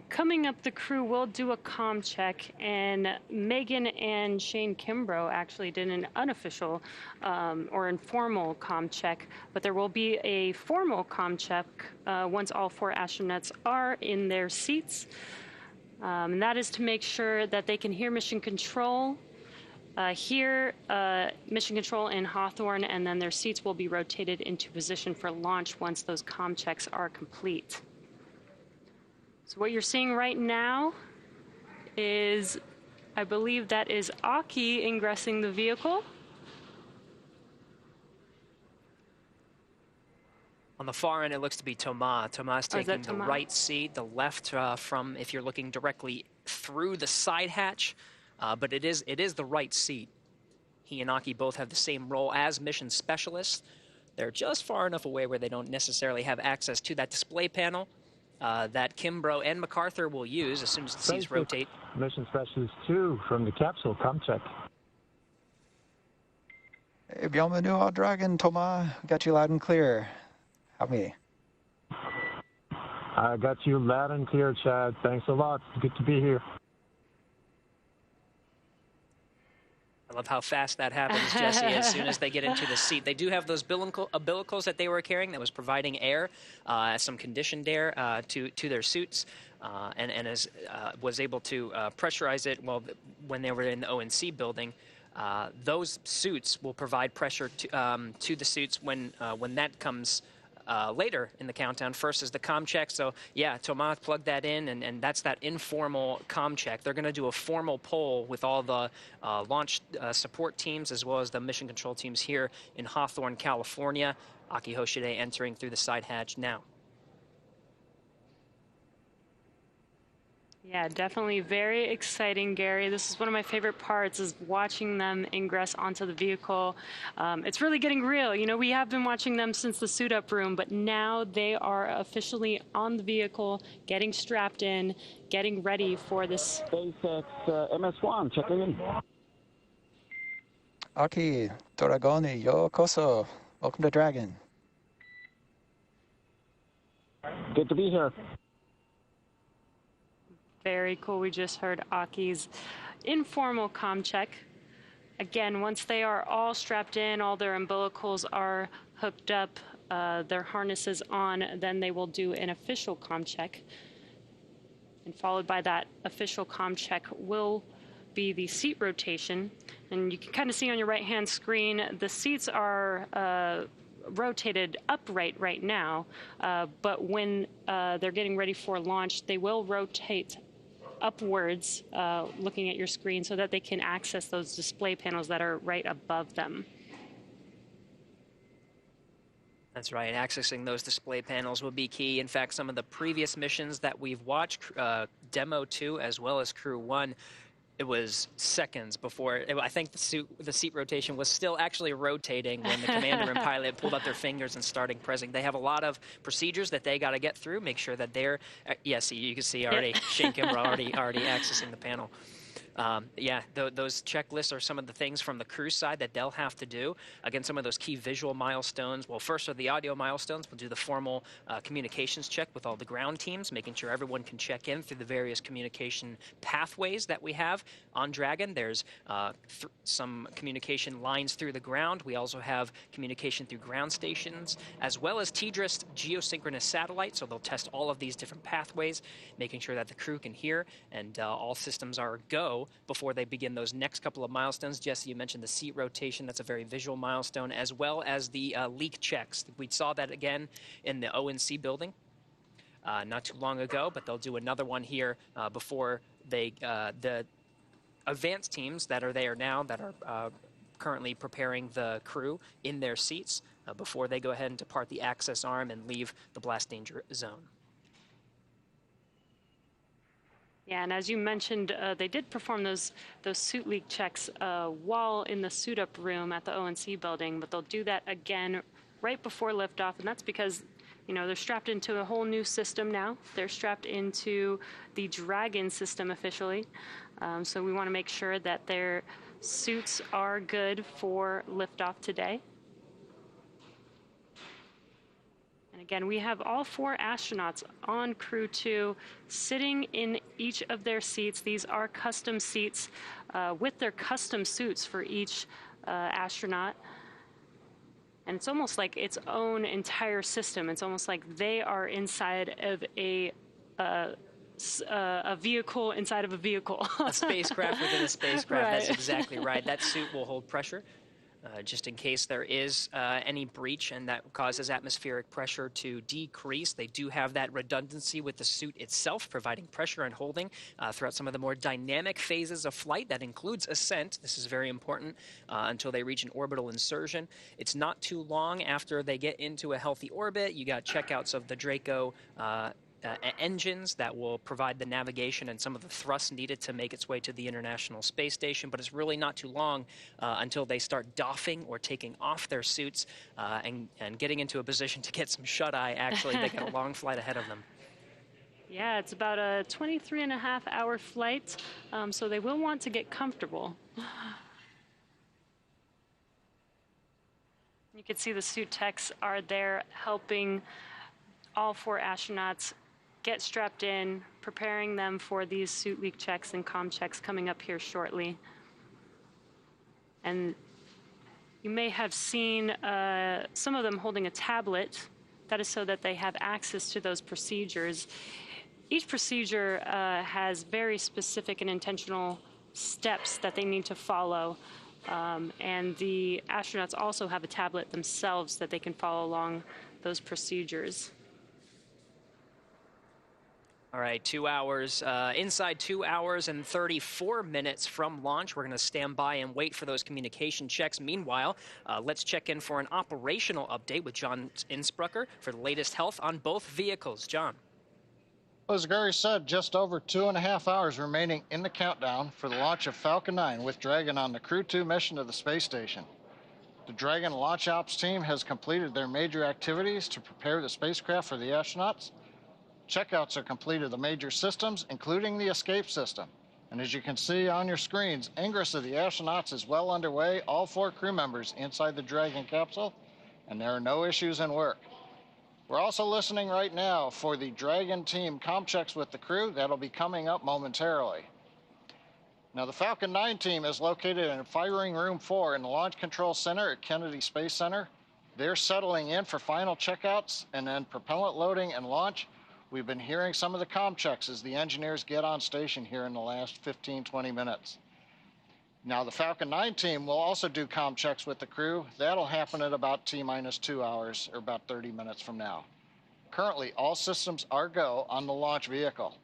Coming up, the crew will do a comm check, and Megan and Shane Kimbrough actually did an unofficial or informal comm check, but there will be a formal comm check once all 4 astronauts are in their seats. And that is to make sure that they can hear mission control, mission control in Hawthorne, and then their seats will be rotated into position for launch once those comm checks are complete. So what you're seeing right now is, I believe that is Aki ingressing the vehicle. On the far end, it looks to be Thomas. Thomas taking the Thomas? right seat, the left from if you're looking directly through the side hatch, but it is the right seat. He and Aki both have the same role as mission specialists. They're just far enough away where they don't necessarily have access to that display panel that Kimbrough and Macarthur will use as soon as the seats rotate. Mission Specialist 2 from the Capsule, come check. Hey, bienvenue au Dragon, Thomas. Got you loud and clear. How me? I got you loud and clear, Chad. Thanks a lot. Good to be here. I love how fast that happens, Jesse, as soon as they get into the seat. They do have those umbilicals that they were carrying that was providing air, some conditioned air to their suits, and was able to pressurize it when they were in the ONC building. Those suits will provide pressure to the suits when that comes later in the countdown. First is the comm check. So yeah, Thomas plugged that in, and that's that informal comm check. They're going to do a formal poll with all the launch support teams as well as the mission control teams here in Hawthorne, California. Aki Hoshide entering through the side hatch now. Yeah, definitely very exciting, Gary. This is one of my favorite parts, is watching them ingress onto the vehicle. It's really getting real. You know, we have been watching them since the suit-up room, but now they are officially on the vehicle, getting strapped in, getting ready for this. SpaceX MS-1, checking in. Aki, Toragoni, Yokoso. Welcome to Dragon. Good to be here. Very cool. We just heard Aki's informal comm check. Again, once they are all strapped in, all their umbilicals are hooked up, their harnesses on, then they will do an official comm check. And followed by that official comm check will be the seat rotation. And you can kind of see on your right-hand screen, the seats are rotated upright right now, but when they're getting ready for launch, they will rotate upwards, looking at your screen, so that they can access those display panels that are right above them. That's right. Accessing those display panels will be key. In fact, some of the previous missions that we've watched, Demo 2 as well as Crew 1, it was seconds before. I think the seat rotation was still actually rotating when the commander and pilot pulled up their fingers and started pressing. They have a lot of procedures that they got to get through, make sure that they're. Yes, you can see already Shane Kimbrough already accessing the panel. Yeah, those checklists are some of the things from the crew side that they'll have to do. Again, some of those key visual milestones. Well, first are the audio milestones. We'll do the formal communications check with all the ground teams, making sure everyone can check in through the various communication pathways that we have on Dragon. There's some communication lines through the ground. We also have communication through ground stations, as well as TDRIST geosynchronous satellites. So they'll test all of these different pathways, making sure that the crew can hear and all systems are go before they begin those next couple of milestones. Jesse, you mentioned the seat rotation. That's a very visual milestone, as well as the leak checks. We saw that again in the ONC building not too long ago, but they'll do another one here before they the advanced teams that are there now that are currently preparing the crew in their seats before they go ahead and depart the access arm and leave the blast danger zone. Yeah, and as you mentioned, they did perform those suit leak checks while in the suit-up room at the ONC building, but they'll do that again right before liftoff, and that's because, you know, they're strapped into a whole new system now. They're strapped into the Dragon system officially, so we want to make sure that their suits are good for liftoff today. Again, we have all 4 astronauts on Crew 2 sitting in each of their seats. These are custom seats with their custom suits for each astronaut. And it's almost like its own entire system. It's almost like they are inside of a vehicle inside of a vehicle. A spacecraft within a spacecraft. Right. That's exactly right. That suit will hold pressure. just in case there is any breach and that causes atmospheric pressure to decrease. They do have that redundancy with the suit itself, providing pressure and holding throughout some of the more dynamic phases of flight. That includes ascent. This is very important until they reach an orbital insertion. It's not too long after they get into a healthy orbit. You got checkouts of the Draco engines that will provide the navigation and some of the thrust needed to make its way to the International Space Station, but it's really not too long until they start doffing or taking off their suits and getting into a position to get some shut-eye. Actually, they got a long flight ahead of them. Yeah, it's about a 23.5-hour flight, so they will want to get comfortable. You can see the suit techs are there helping all 4 astronauts get strapped in, preparing them for these suit leak checks and comm checks coming up here shortly. And you may have seen some of them holding a tablet. That is so that they have access to those procedures. Each procedure has very specific and intentional steps that they need to follow. And the astronauts also have a tablet themselves that they can follow along those procedures. All right, 2 hours, inside 2 hours and 34 minutes from launch. We're going to stand by and wait for those communication checks. Meanwhile, let's check in for an operational update with John Innsbrucker for the latest health on both vehicles. John. As Gary said, just over 2.5 hours remaining in the countdown for the launch of Falcon 9 with Dragon on the Crew 2 mission to the space station. The Dragon Launch Ops team has completed their major activities to prepare the spacecraft for the astronauts. Checkouts are complete of the major systems, including the escape system. And as you can see on your screens, ingress of the astronauts is well underway, all 4 crew members inside the Dragon capsule, and there are no issues in work. We're also listening right now for the Dragon team comm checks with the crew. That'll be coming up momentarily. Now, the Falcon 9 team is located in Firing Room 4 in the Launch Control Center at Kennedy Space Center. They're settling in for final checkouts and then propellant loading and launch. We've been hearing some of the comm checks as the engineers get on station here in the last 15-20 minutes. Now, the Falcon 9 team will also do comm checks with the crew. That'll happen at about T-minus 2 hours, or about 30 minutes from now. Currently, all systems are go on the launch vehicle.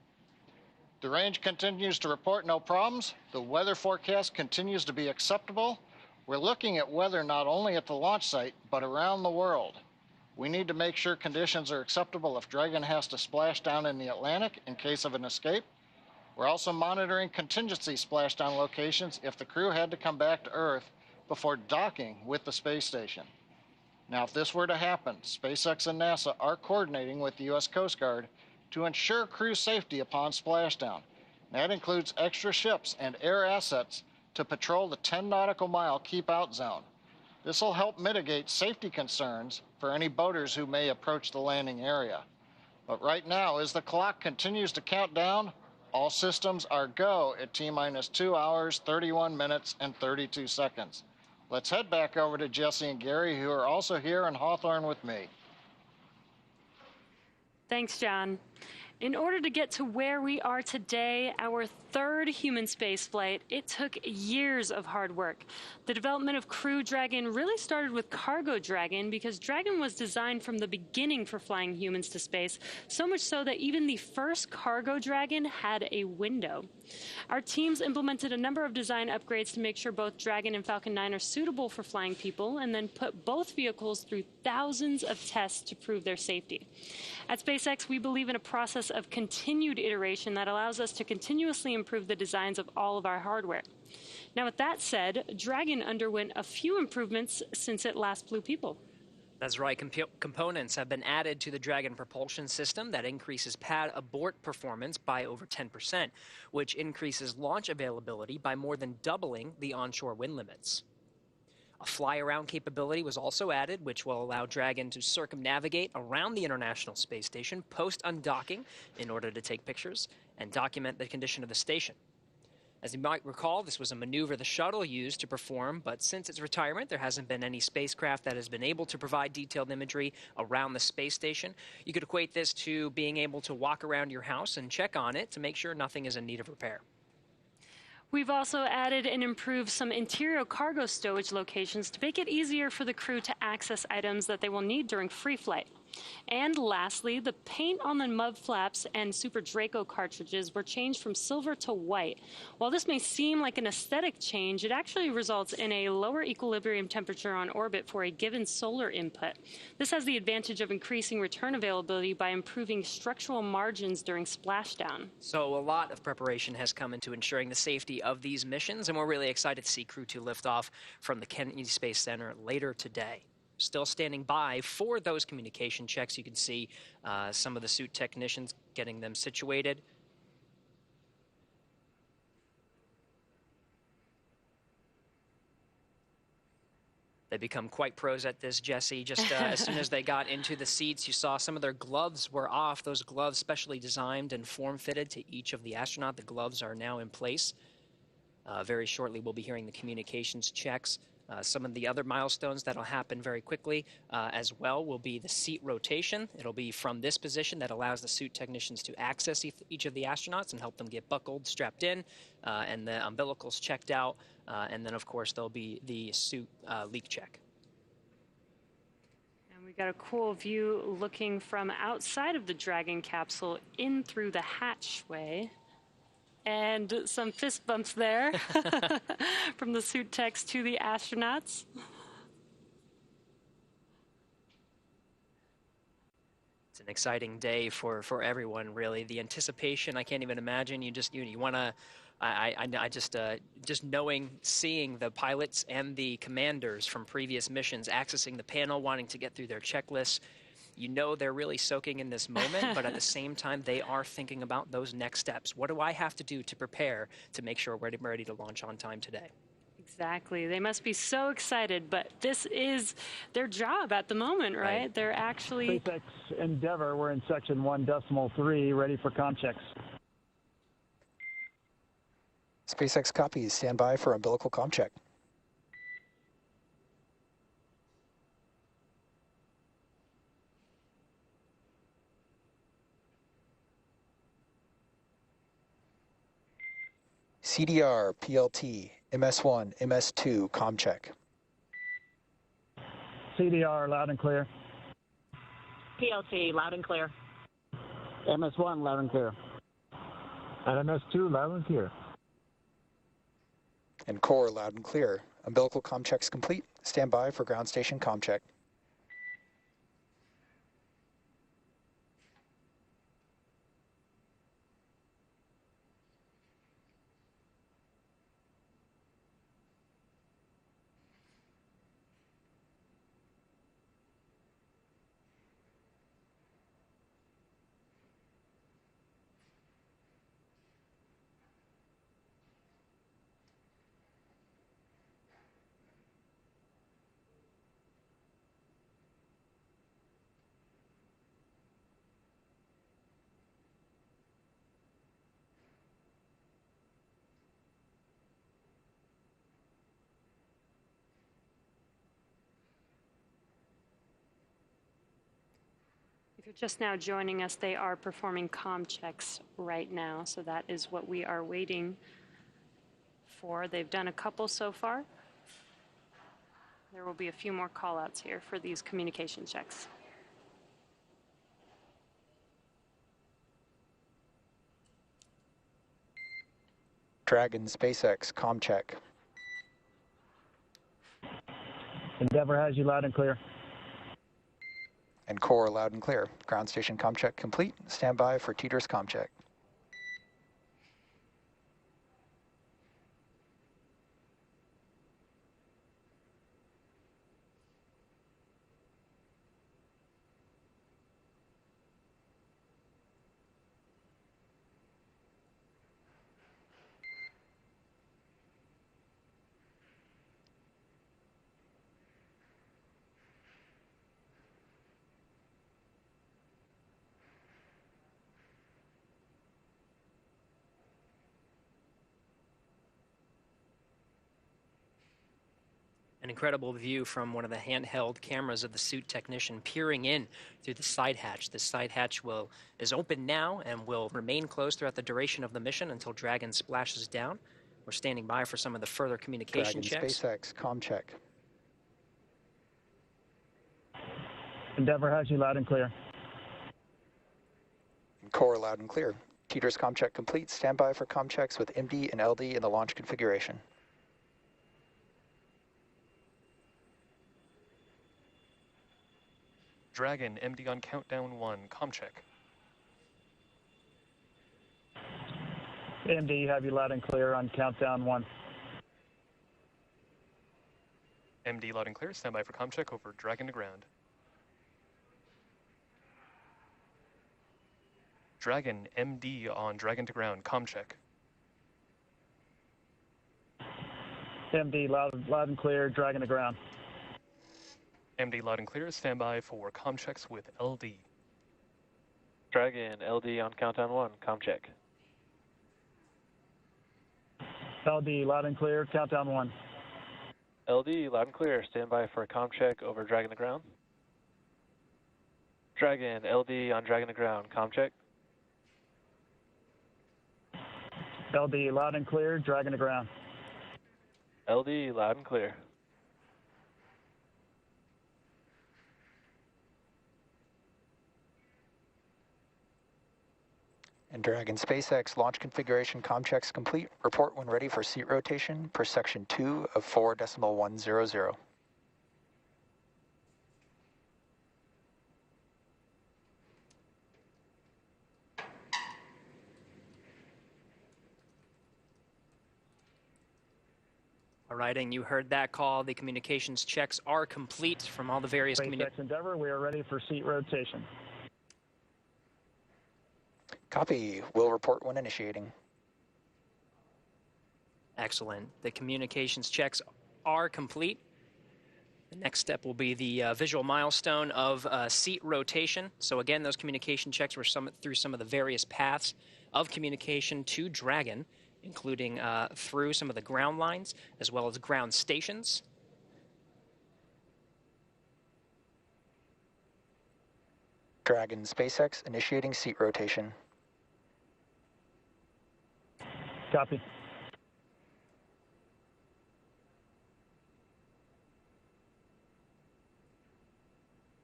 The range continues to report no problems. The weather forecast continues to be acceptable. We're looking at weather not only at the launch site, but around the world. We need to make sure conditions are acceptable if Dragon has to splash down in the Atlantic in case of an escape. We're also monitoring contingency splashdown locations if the crew had to come back to Earth before docking with the space station. Now, if this were to happen, SpaceX and NASA are coordinating with the U.S. Coast Guard to ensure crew safety upon splashdown. That includes extra ships and air assets to patrol the 10 nautical mile keep out zone. This will help mitigate safety concerns for any boaters who may approach the landing area. But right now, as the clock continues to count down, all systems are go at T-minus 2 hours, 31 minutes, and 32 seconds. Let's head back over to Jesse and Gary, who are also here in Hawthorne with me. Thanks, John. In order to get to where we are today, our 3rd human spaceflight, it took years of hard work. The development of Crew Dragon really started with Cargo Dragon because Dragon was designed from the beginning for flying humans to space, so much so that even the first Cargo Dragon had a window. Our teams implemented a number of design upgrades to make sure both Dragon and Falcon 9 are suitable for flying people, and then put both vehicles through thousands of tests to prove their safety. At SpaceX, we believe in a process of continued iteration that allows us to continuously improve the designs of all of our hardware. Now, with that said, Dragon underwent a few improvements since it last flew people. That's right. Components have been added to the Dragon propulsion system that increases pad abort performance by over 10%, which increases launch availability by more than doubling the onshore wind limits. A fly-around capability was also added, which will allow Dragon to circumnavigate around the International Space Station post-undocking in order to take pictures and document the condition of the station. As you might recall, this was a maneuver the shuttle used to perform, but since its retirement, there hasn't been any spacecraft that has been able to provide detailed imagery around the space station. You could equate this to being able to walk around your house and check on it to make sure nothing is in need of repair. We've also added and improved some interior cargo stowage locations to make it easier for the crew to access items that they will need during free flight. And lastly, the paint on the mud flaps and Super Draco cartridges were changed from silver to white. While this may seem like an aesthetic change, it actually results in a lower equilibrium temperature on orbit for a given solar input. This has the advantage of increasing return availability by improving structural margins during splashdown. So a lot of preparation has come into ensuring the safety of these missions, and we're really excited to see Crew 2 lift off from the Kennedy Space Center later today. Still standing by for those communication checks. You can see some of the suit technicians getting them situated. They become quite pros at this, Jesse. Just as soon as they got into the seats, you saw some of their gloves were off. Those gloves specially designed and form-fitted to each of the astronauts. The gloves are now in place. Very shortly, we'll be hearing the communications checks. Some of the other milestones that'll happen very quickly as well will be the seat rotation. It'll be from this position that allows the suit technicians to access each of the astronauts and help them get buckled, strapped in, and the umbilicals checked out. And then, of course, there'll be the suit leak check. And we got a cool view looking from outside of the Dragon capsule in through the hatchway. And some fist bumps there from the suit techs to the astronauts. It's an exciting day for everyone, really. The anticipation, I can't even imagine. You want to, just seeing the pilots and the commanders from previous missions accessing the panel, wanting to get through their checklists. You know they're really soaking in this moment, but at the same time, they are thinking about those next steps. What do I have to do to prepare to make sure we're ready to launch on time today? Exactly. They must be so excited, but this is their job at the moment, right? They're actually... SpaceX Endeavour, we're in section 1.3, ready for comm checks. SpaceX copies. Stand by for umbilical comm check. CDR, PLT, MS1, MS2, comm check. CDR, loud and clear. PLT, loud and clear. MS1, loud and clear. And MS2, loud and clear. And core, loud and clear. Umbilical comm checks complete. Stand by for ground station comm check. If you're just now joining us, they are performing comm checks right now, so that is what we are waiting for. They've done a couple so far. There will be a few more call-outs here for these communication checks. Dragon SpaceX comm check. Endeavour has you loud and clear. And core, loud and clear. Ground station comm check complete. Stand by for Teeter's comm check. An incredible view from one of the handheld cameras of the suit technician peering in through the side hatch. The side hatch is open now and will remain closed throughout the duration of the mission until Dragon splashes down. We're standing by for some of the further communication Dragon checks. SpaceX, comm check. Endeavour has you loud and clear. Core loud and clear. Teeter's comm check complete. Stand by for comm checks with MD and LD in the launch configuration. Dragon, MD on countdown 1, comm check. MD, have you loud and clear on countdown 1. MD loud and clear, stand by for comm check over Dragon to ground. Dragon, MD on Dragon to ground, comm check. MD, loud and clear, Dragon to ground. MD loud and clear, stand by for comm checks with LD. Dragon, LD on countdown 1, comm check. LD, loud and clear, countdown 1. LD, loud and clear, stand by for a comm check over Dragon to ground. Dragon, LD on Dragon to ground, comm check. LD, loud and clear, Dragon to ground. LD, loud and clear. And Dragon SpaceX launch configuration comm checks complete. Report when ready for seat rotation per section 2 of 4.100. All right, and you heard that call. The communications checks are complete from all the various SpaceX Endeavour, we are ready for seat rotation. Copy. Will report when initiating. Excellent. The communications checks are complete. The next step will be the visual milestone of seat rotation. So again, those communication checks were through some of the various paths of communication to Dragon, including through some of the ground lines as well as ground stations. Dragon SpaceX initiating seat rotation. Copy.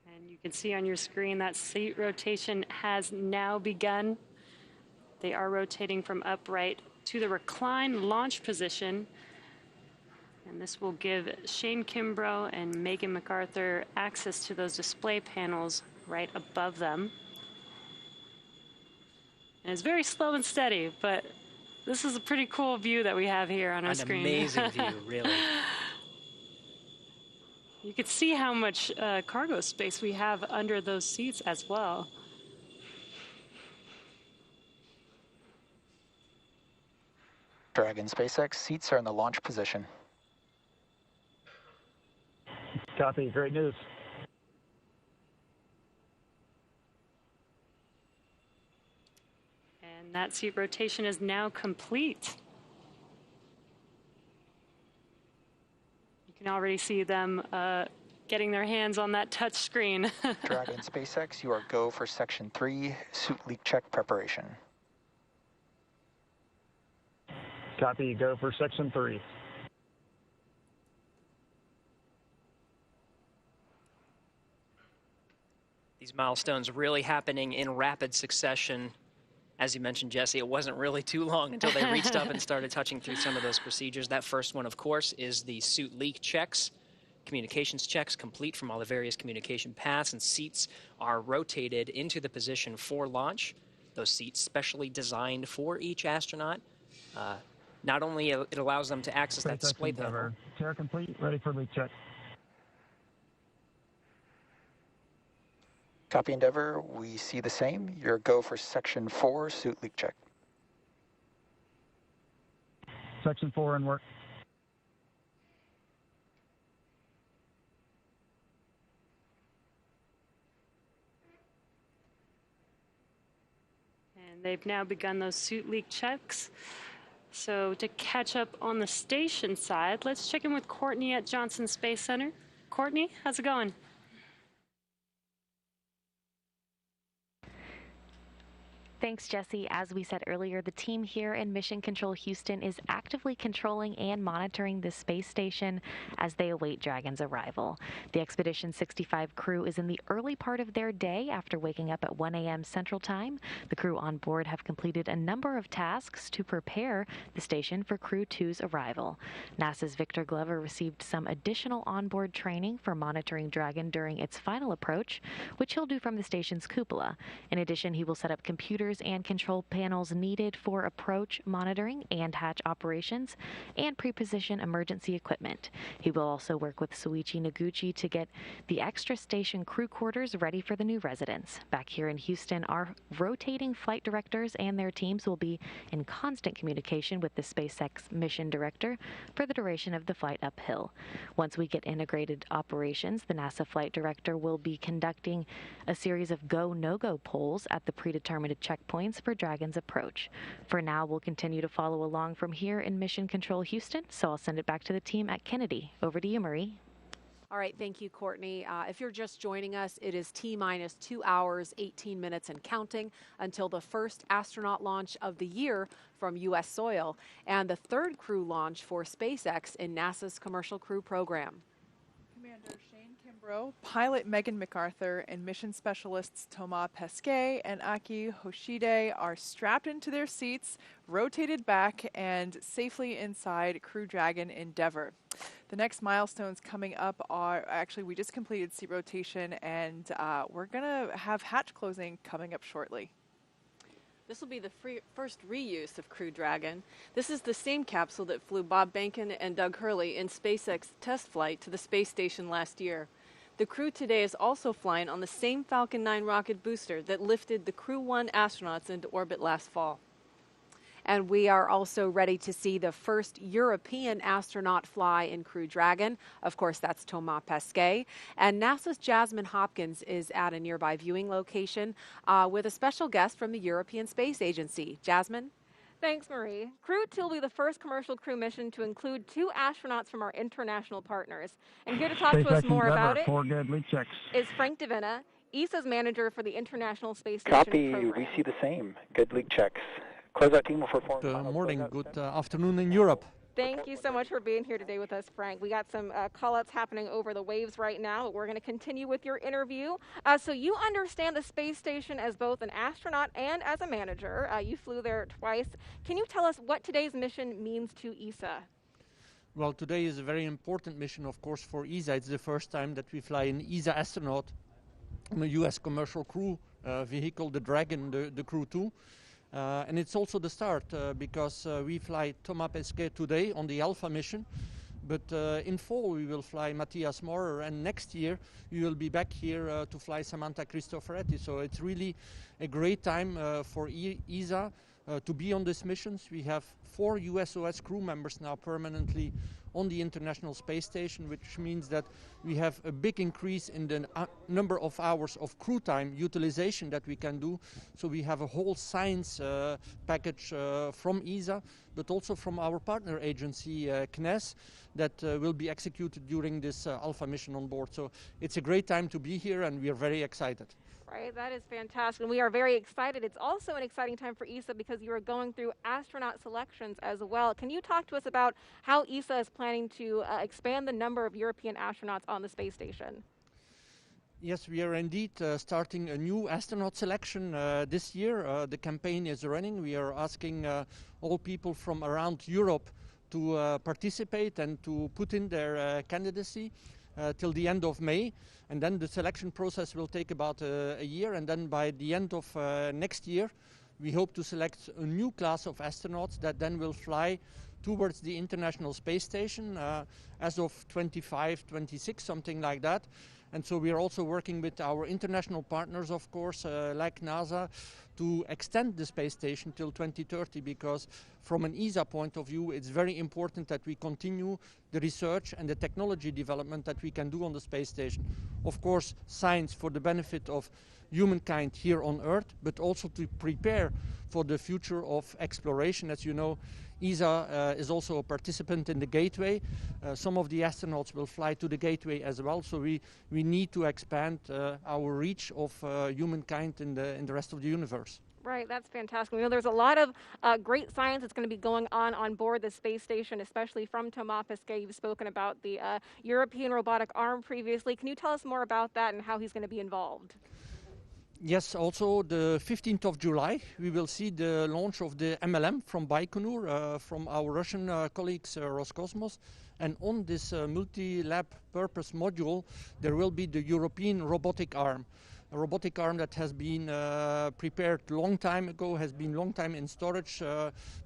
And you can see on your screen that seat rotation has now begun. They are rotating from upright to the recline launch position. And this will give Shane Kimbrough and Megan Mcarthur access to those display panels right above them. And it's very slow and steady, but this is a pretty cool view that we have here on our screen. An amazing view, really. You can see how much cargo space we have under those seats as well. Dragon SpaceX seats are in the launch position. Copy. Great news. And that seat rotation is now complete. You can already see them getting their hands on that touch screen. Dragon SpaceX, you are go for section 3, suit leak check preparation. Copy. Go for section 3. These milestones really happening in rapid succession. As you mentioned, Jesse, it wasn't really too long until they reached up and started touching through some of those procedures. That first one, of course, is the suit leak checks. Communications checks complete from all the various communication paths, and seats are rotated into the position for launch. Those seats specially designed for each astronaut. Not only it allows them to access that display panel. Chair complete. Ready for leak check. Copy Endeavour, we see the same. Your go for section 4, suit leak check. Section 4 in work. And they've now begun those suit leak checks. So to catch up on the station side, let's check in with Courtney at Johnson Space Center. Courtney, how's it going? Thanks, Jesse. As we said earlier, the team here in Mission Control Houston is actively controlling and monitoring the space station as they await Dragon's arrival. The Expedition 65 crew is in the early part of their day after waking up at 1 a.m. Central Time. The crew on board have completed a number of tasks to prepare the station for Crew 2's arrival. NASA's Victor Glover received some additional onboard training for monitoring Dragon during its final approach, which he'll do from the station's cupola. In addition, he will set up computers and control panels needed for approach monitoring and hatch operations and pre-position emergency equipment. He will also work with Soichi Noguchi to get the extra station crew quarters ready for the new residents. Back here in Houston, our rotating flight directors and their teams will be in constant communication with the SpaceX mission director for the duration of the flight uphill. Once we get integrated operations, the NASA flight director will be conducting a series of go, no-go polls at the predetermined checkpoints for Dragon's approach. For now, we'll continue to follow along from here in Mission Control Houston, so I'll send it back to the team at Kennedy. Over to you, Marie. All right, thank you, Courtney. If you're just joining us, it is T-minus 2 hours, 18 minutes and counting until the first astronaut launch of the year from U.S. soil and the third crew launch for SpaceX in NASA's Commercial Crew Program. Commander Kimbrough, pilot Megan Mcarthur, and mission specialists Thomas Pesquet and Aki Hoshide are strapped into their seats, rotated back, and safely inside Crew Dragon Endeavour. The next milestones coming up are, actually we just completed seat rotation, and we're going to have hatch closing coming up shortly. This will be the first reuse of Crew Dragon. This is the same capsule that flew Bob Behnken and Doug Hurley in SpaceX test flight to the space station last year. The crew today is also flying on the same Falcon 9 rocket booster that lifted the Crew 1 astronauts into orbit last fall. And we are also ready to see the first European astronaut fly in Crew Dragon. Of course, that's Thomas Pesquet. And NASA's Jasmine Hopkins is at a nearby viewing location with a special guest from the European Space Agency. Jasmine? Thanks, Marie. Crew 2 will be the first commercial crew mission to include 2 astronauts from our international partners. And here to talk to us more about it is Frank DeVena, ESA's manager for the International Space Station Copy. program. We see the same. Good leak checks. Closeout team will perform. Good morning, good afternoon in Europe. Thank you so much for being here today with us, Frank. We got some call-outs happening over the waves right now, but we're going to continue with your interview. So you understand the space station as both an astronaut and as a manager. You flew there twice. Can you tell us what today's mission means to ESA? Well, today is a very important mission, of course, for ESA. It's the first time that we fly an ESA astronaut on a U.S. commercial crew vehicle, the Dragon, the Crew 2. And it's also the start because we fly Thomas Pesquet today on the Alpha mission, but in fall we will fly Matthias Maurer, and next year we will be back here to fly Samantha Cristoforetti. So it's really a great time for ESA to be on these missions. We have 4 USOS crew members now permanently on the International Space Station, which means that we have a big increase in the number of hours of crew time utilization that we can do. So we have a whole science package from ESA, but also from our partner agency, CNES, that will be executed during this Alpha mission on board. So it's a great time to be here, and we are very excited. Right, that is fantastic, and we are very excited. It's also an exciting time for ESA because you are going through astronaut selections as well. Can you talk to us about how ESA is planning to expand the number of European astronauts on the space station? Yes, we are indeed starting a new astronaut selection this year. The campaign is running. We are asking all people from around Europe to participate and to put in their candidacy till the end of May. And then the selection process will take about a year, and then by the end of next year we hope to select a new class of astronauts that then will fly towards the International Space Station as of 25, 26, something like that. And so we are also working with our international partners, of course, like NASA, to extend the space station till 2030, because from an ESA point of view, it's very important that we continue the research and the technology development that we can do on the space station. Of course, science for the benefit of humankind here on Earth, but also to prepare for the future of exploration. As you know, ESA is also a participant in the Gateway. Some of the astronauts will fly to the Gateway as well, so we need to expand our reach of humankind in the rest of the universe. Right, that's fantastic. We know there's a lot of great science that's going to be going on board the space station, especially from Thomas Pesquet. You've spoken about the European robotic arm previously. Can you tell us more about that and how he's going to be involved? Yes, also the 15th of July, we will see the launch of the MLM from Baikonur, from our Russian colleagues Roscosmos. And on this multi-lab purpose module, there will be the European robotic arm. A robotic arm that has been prepared long time ago, has been long time in storage,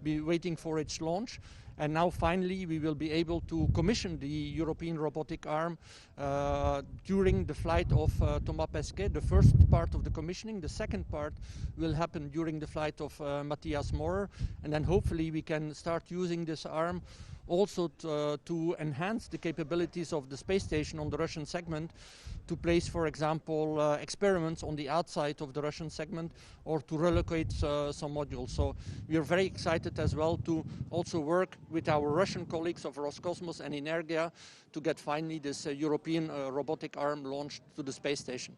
be waiting for its launch. And now finally we will be able to commission the European robotic arm during the flight of Thomas Pesquet, the first part of the commissioning. The second part will happen during the flight of Matthias Maurer, and then hopefully we can start using this arm also to enhance the capabilities of the space station on the Russian segment, to place, for example, experiments on the outside of the Russian segment, or to relocate some modules. So we are very excited as well to also work with our Russian colleagues of Roscosmos and Energia to get finally this European robotic arm launched to the space station.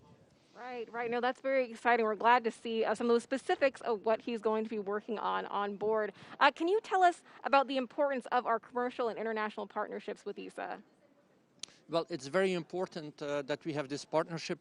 Right. No, that's very exciting. We're glad to see some of those specifics of what he's going to be working on board. Can you tell us about the importance of our commercial and international partnerships with ESA? Well, it's very important that we have this partnership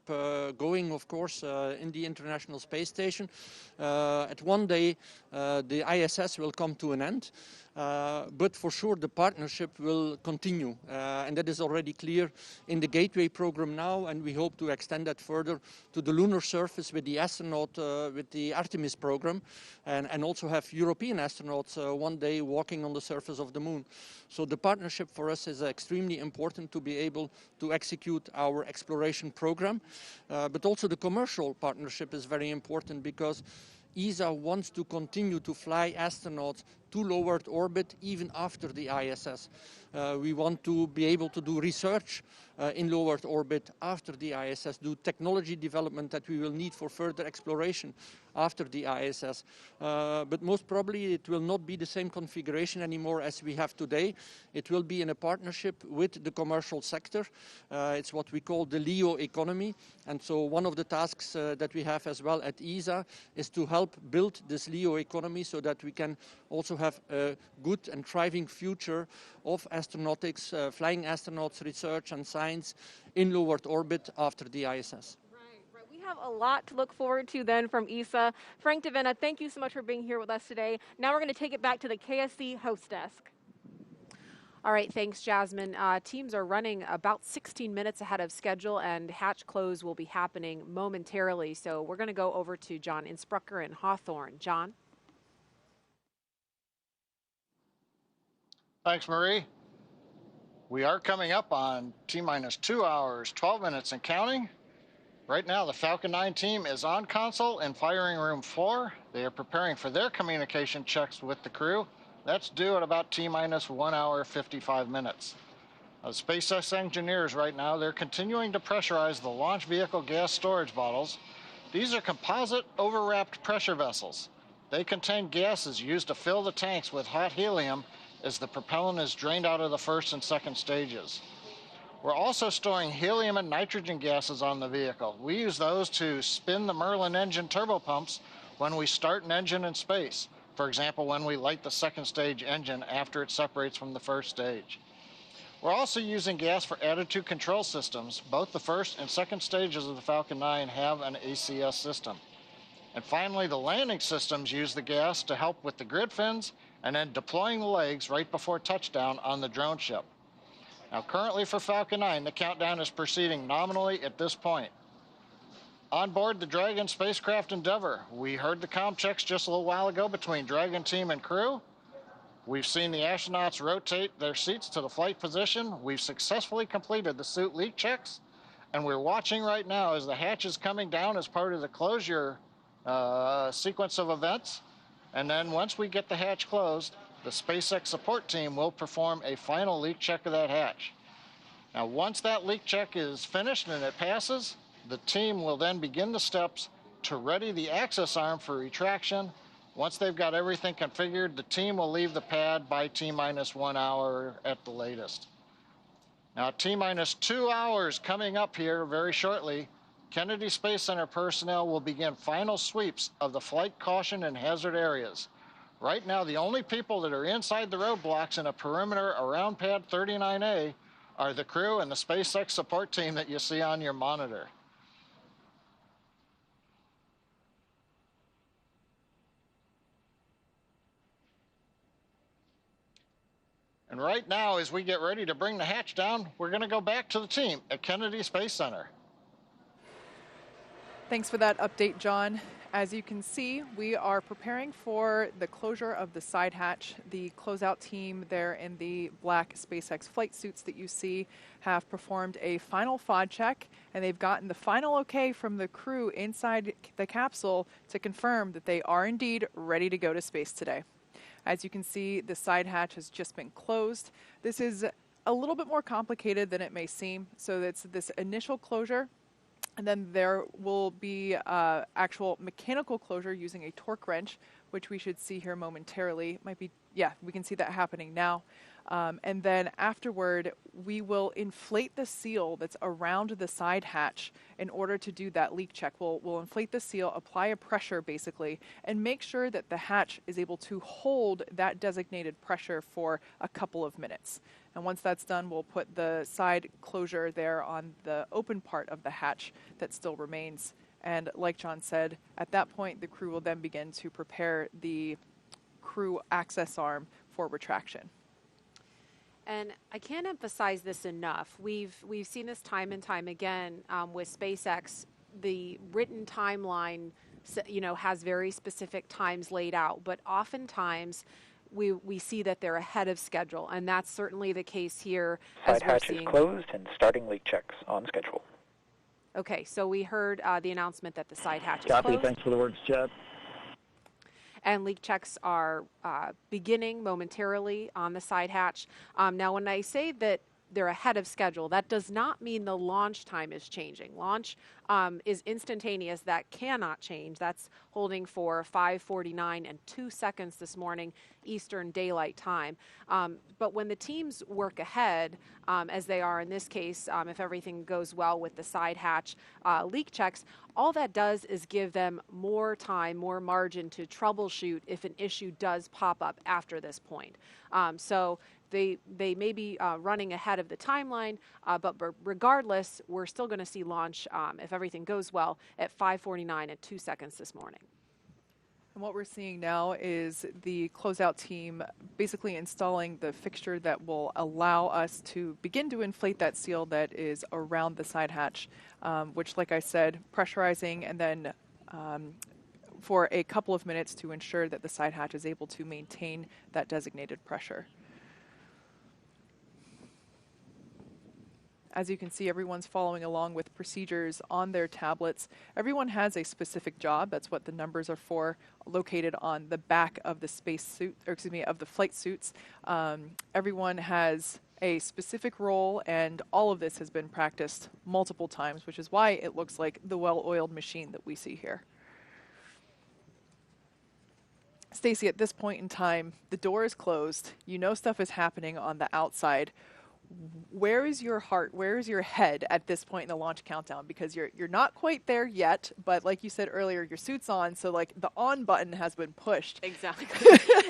going, of course, in the International Space Station. At one day, the ISS will come to an end, but for sure the partnership will continue. And that is already clear in the Gateway program now, and we hope to extend that further to the lunar surface with the astronaut, with the Artemis program, and also have European astronauts one day walking on the surface of the moon. So the partnership for us is extremely important to be able to execute our exploration program. But also the commercial partnership is very important because ESA wants to continue to fly astronauts to low Earth orbit even after the ISS. We want to be able to do research in low Earth orbit after the ISS, do technology development that we will need for further exploration after the ISS. But most probably it will not be the same configuration anymore as we have today. It will be in a partnership with the commercial sector. It's what we call the LEO economy. And so one of the tasks that we have as well at ESA is to help build this LEO economy so that we can also have a good and thriving future of astronautics, flying astronauts, research and science in low Earth orbit after the ISS. We have a lot to look forward to then from ESA. Frank DeVena, thank you so much for being here with us today. Now we're going to take it back to the KSC host desk. All right, thanks, Jasmine. Teams are running about 16 minutes ahead of schedule, and hatch close will be happening momentarily. So we're going to go over to John Insprucker in Hawthorne. John? Thanks, Marie. We are coming up on T-minus 2 hours, 12 minutes and counting. Right now, the Falcon 9 team is on console in firing room 4. They are preparing for their communication checks with the crew. That's due at about T-minus 1 hour, 55 minutes. The SpaceX engineers right now, they're continuing to pressurize the launch vehicle gas storage bottles. These are composite overwrapped pressure vessels. They contain gases used to fill the tanks with hot helium as the propellant is drained out of the first and second stages. We're also storing helium and nitrogen gases on the vehicle. We use those to spin the Merlin engine turbopumps when we start an engine in space. For example, when we light the second stage engine after it separates from the first stage. We're also using gas for attitude control systems. Both the first and second stages of the Falcon 9 have an ACS system. And finally, the landing systems use the gas to help with the grid fins and then deploying the legs right before touchdown on the drone ship. Now, currently for Falcon 9, the countdown is proceeding nominally at this point. On board the Dragon spacecraft Endeavour, we heard the comm checks just a little while ago between Dragon team and crew. We've seen the astronauts rotate their seats to the flight position. We've successfully completed the suit leak checks, and we're watching right now as the hatch is coming down as part of the closure sequence of events. And then once we get the hatch closed, the SpaceX support team will perform a final leak check of that hatch. Now, once that leak check is finished and it passes, the team will then begin the steps to ready the access arm for retraction. Once they've got everything configured, the team will leave the pad by T-minus 1 hour at the latest. Now, T-minus 2 hours coming up here very shortly. Kennedy Space Center personnel will begin final sweeps of the flight caution and hazard areas. Right now, the only people that are inside the roadblocks in a perimeter around pad 39A are the crew and the SpaceX support team that you see on your monitor. And right now, as we get ready to bring the hatch down, we're going to go back to the team at Kennedy Space Center. Thanks for that update, John. As you can see, we are preparing for the closure of the side hatch. The closeout team there in the black SpaceX flight suits that you see have performed a final FOD check, and they've gotten the final okay from the crew inside the capsule to confirm that they are indeed ready to go to space today. As you can see, the side hatch has just been closed. This is a little bit more complicated than it may seem. So it's this initial closure, and then there will be actual mechanical closure using a torque wrench, which we should see here momentarily. Might be, yeah, we can see that happening now. And then afterward, we will inflate the seal that's around the side hatch in order to do that leak check. We'll inflate the seal, apply a pressure basically, and make sure that the hatch is able to hold that designated pressure for a couple of minutes. And once that's done, we'll put the side closure there on the open part of the hatch that still remains. And like John said, at that point, the crew will then begin to prepare the crew access arm for retraction. And I can't emphasize this enough. We've seen this time and time again with SpaceX. The written timeline, has very specific times laid out, but oftentimes we see that they're ahead of schedule, and that's certainly the case here. Side hatch is closed and starting leak checks on schedule. Okay, so we heard the announcement that the side hatch is Copy. closed. Thanks for the words, Chad. And leak checks are beginning momentarily on the side hatch. Now, when I say that they're ahead of schedule, that does not mean the launch time is changing. Launch is instantaneous. That cannot change. That's holding for 5:49 and 2 seconds this morning, Eastern Daylight Time. But when the teams work ahead, as they are in this case, if everything goes well with the side hatch leak checks, all that does is give them more time, more margin to troubleshoot if an issue does pop up after this point. So they may be running ahead of the timeline, but regardless, we're still going to see launch, if everything goes well, at 5:49 and 2 seconds this morning. And what we're seeing now is the closeout team basically installing the fixture that will allow us to begin to inflate that seal that is around the side hatch, which, like I said, pressurizing and then for a couple of minutes to ensure that the side hatch is able to maintain that designated pressure. As you can see, everyone's following along with procedures on their tablets. Everyone has a specific job. That's what the numbers are for, located on the back of the space suit, or excuse me, of the flight suits. Everyone has a specific role, and all of this has been practiced multiple times, which is why it looks like the well-oiled machine that we see here. Stacy, at this point in time, the door is closed. You know stuff is happening on the outside. Where is your heart? Where is your head at this point in the launch countdown? Because you're not quite there yet, but like you said earlier, your suit's on, so like the on button has been pushed. Exactly.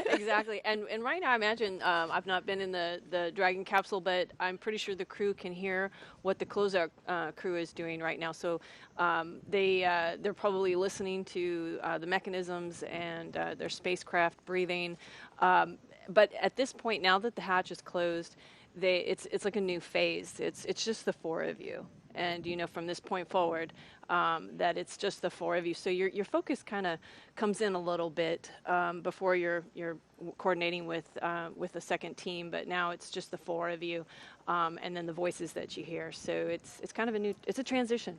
Exactly. And right now, I imagine I've not been in the Dragon capsule, but I'm pretty sure the crew can hear what the closeout crew is doing right now. So they're probably listening to the mechanisms and their spacecraft breathing. But at this point, now that the hatch is closed, it's like a new phase. It's just the four of you, and from this point forward, that it's just the four of you. So your focus kind of comes in a little bit before you're coordinating with the second team, but now it's just the four of you, and then the voices that you hear. So it's kind of it's a transition.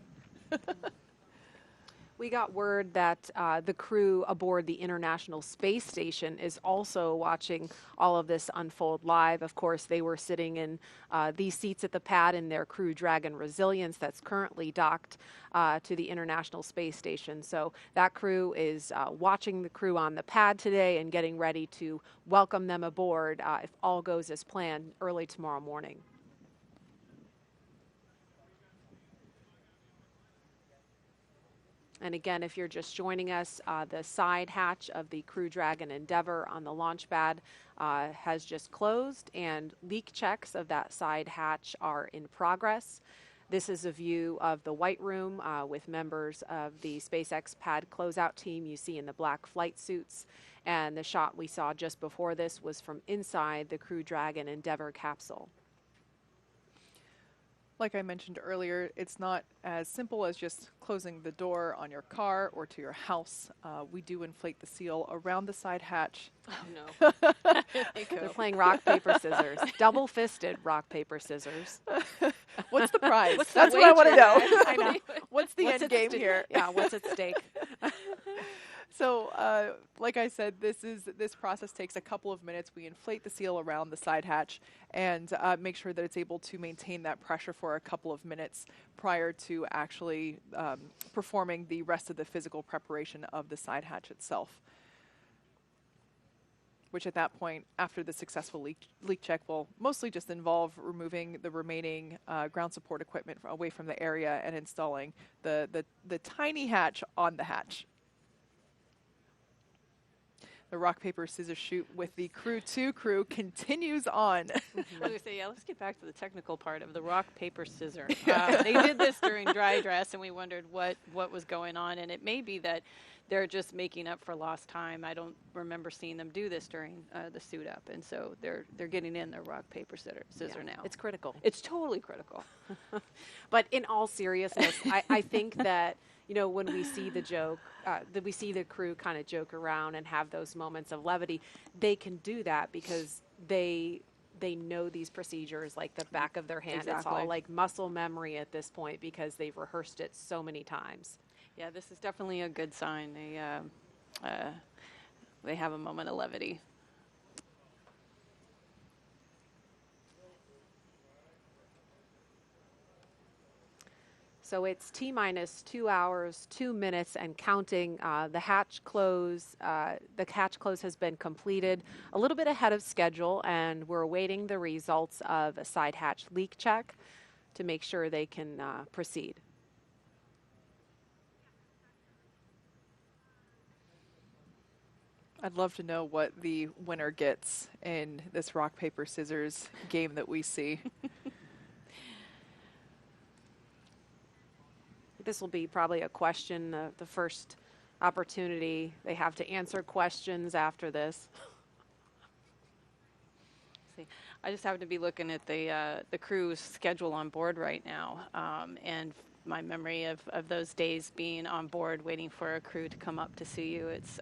We got word that the crew aboard the International Space Station is also watching all of this unfold live. Of course, they were sitting in these seats at the pad in their Crew Dragon Resilience that's currently docked to the International Space Station. So that crew is watching the crew on the pad today and getting ready to welcome them aboard if all goes as planned early tomorrow morning. And again, if you're just joining us, the side hatch of the Crew Dragon Endeavour on the launch pad has just closed, and leak checks of that side hatch are in progress. This is a view of the White Room with members of the SpaceX pad closeout team you see in the black flight suits. And the shot we saw just before this was from inside the Crew Dragon Endeavour capsule. Like I mentioned earlier, it's not as simple as just closing the door on your car or to your house. We do inflate the seal around the side hatch. Oh, no. They're playing rock, paper, scissors. Double-fisted rock, paper, scissors. What's the prize? What's That's the what I want to wager? know. I know. What's the end game here? Yeah, what's at stake? So, like I said, this process takes a couple of minutes. We inflate the seal around the side hatch and make sure that it's able to maintain that pressure for a couple of minutes prior to actually performing the rest of the physical preparation of the side hatch itself. Which at that point, after the successful leak check, will mostly just involve removing the remaining ground support equipment away from the area and installing the tiny hatch on the hatch. The rock, paper, scissors shoot with the Crew 2 crew continues on. I was going to say, yeah, let's get back to the technical part of the rock, paper, scissor. They did this during dry dress, and we wondered what was going on. And it may be that they're just making up for lost time. I don't remember seeing them do this during the suit up. And so they're getting in their rock, paper, scissor now. It's critical. It's totally critical. But in all seriousness, I think that, you know, when we see the joke, that we see the crew kind of joke around and have those moments of levity, they can do that because they know these procedures like the back of their hand. It's all like muscle memory at this point because they've rehearsed it so many times. Yeah, this is definitely a good sign. They have a moment of levity. So it's T-minus 2 hours, 2 minutes, and counting. The hatch close has been completed a little bit ahead of schedule, and we're awaiting the results of a side hatch leak check to make sure they can proceed. I'd love to know what the winner gets in this rock, paper, scissors game that we see. This will be probably a question, the first opportunity they have to answer questions after this. See, I just happen to be looking at the crew's schedule on board right now, and my memory of those days being on board waiting for a crew to come up to see you. It's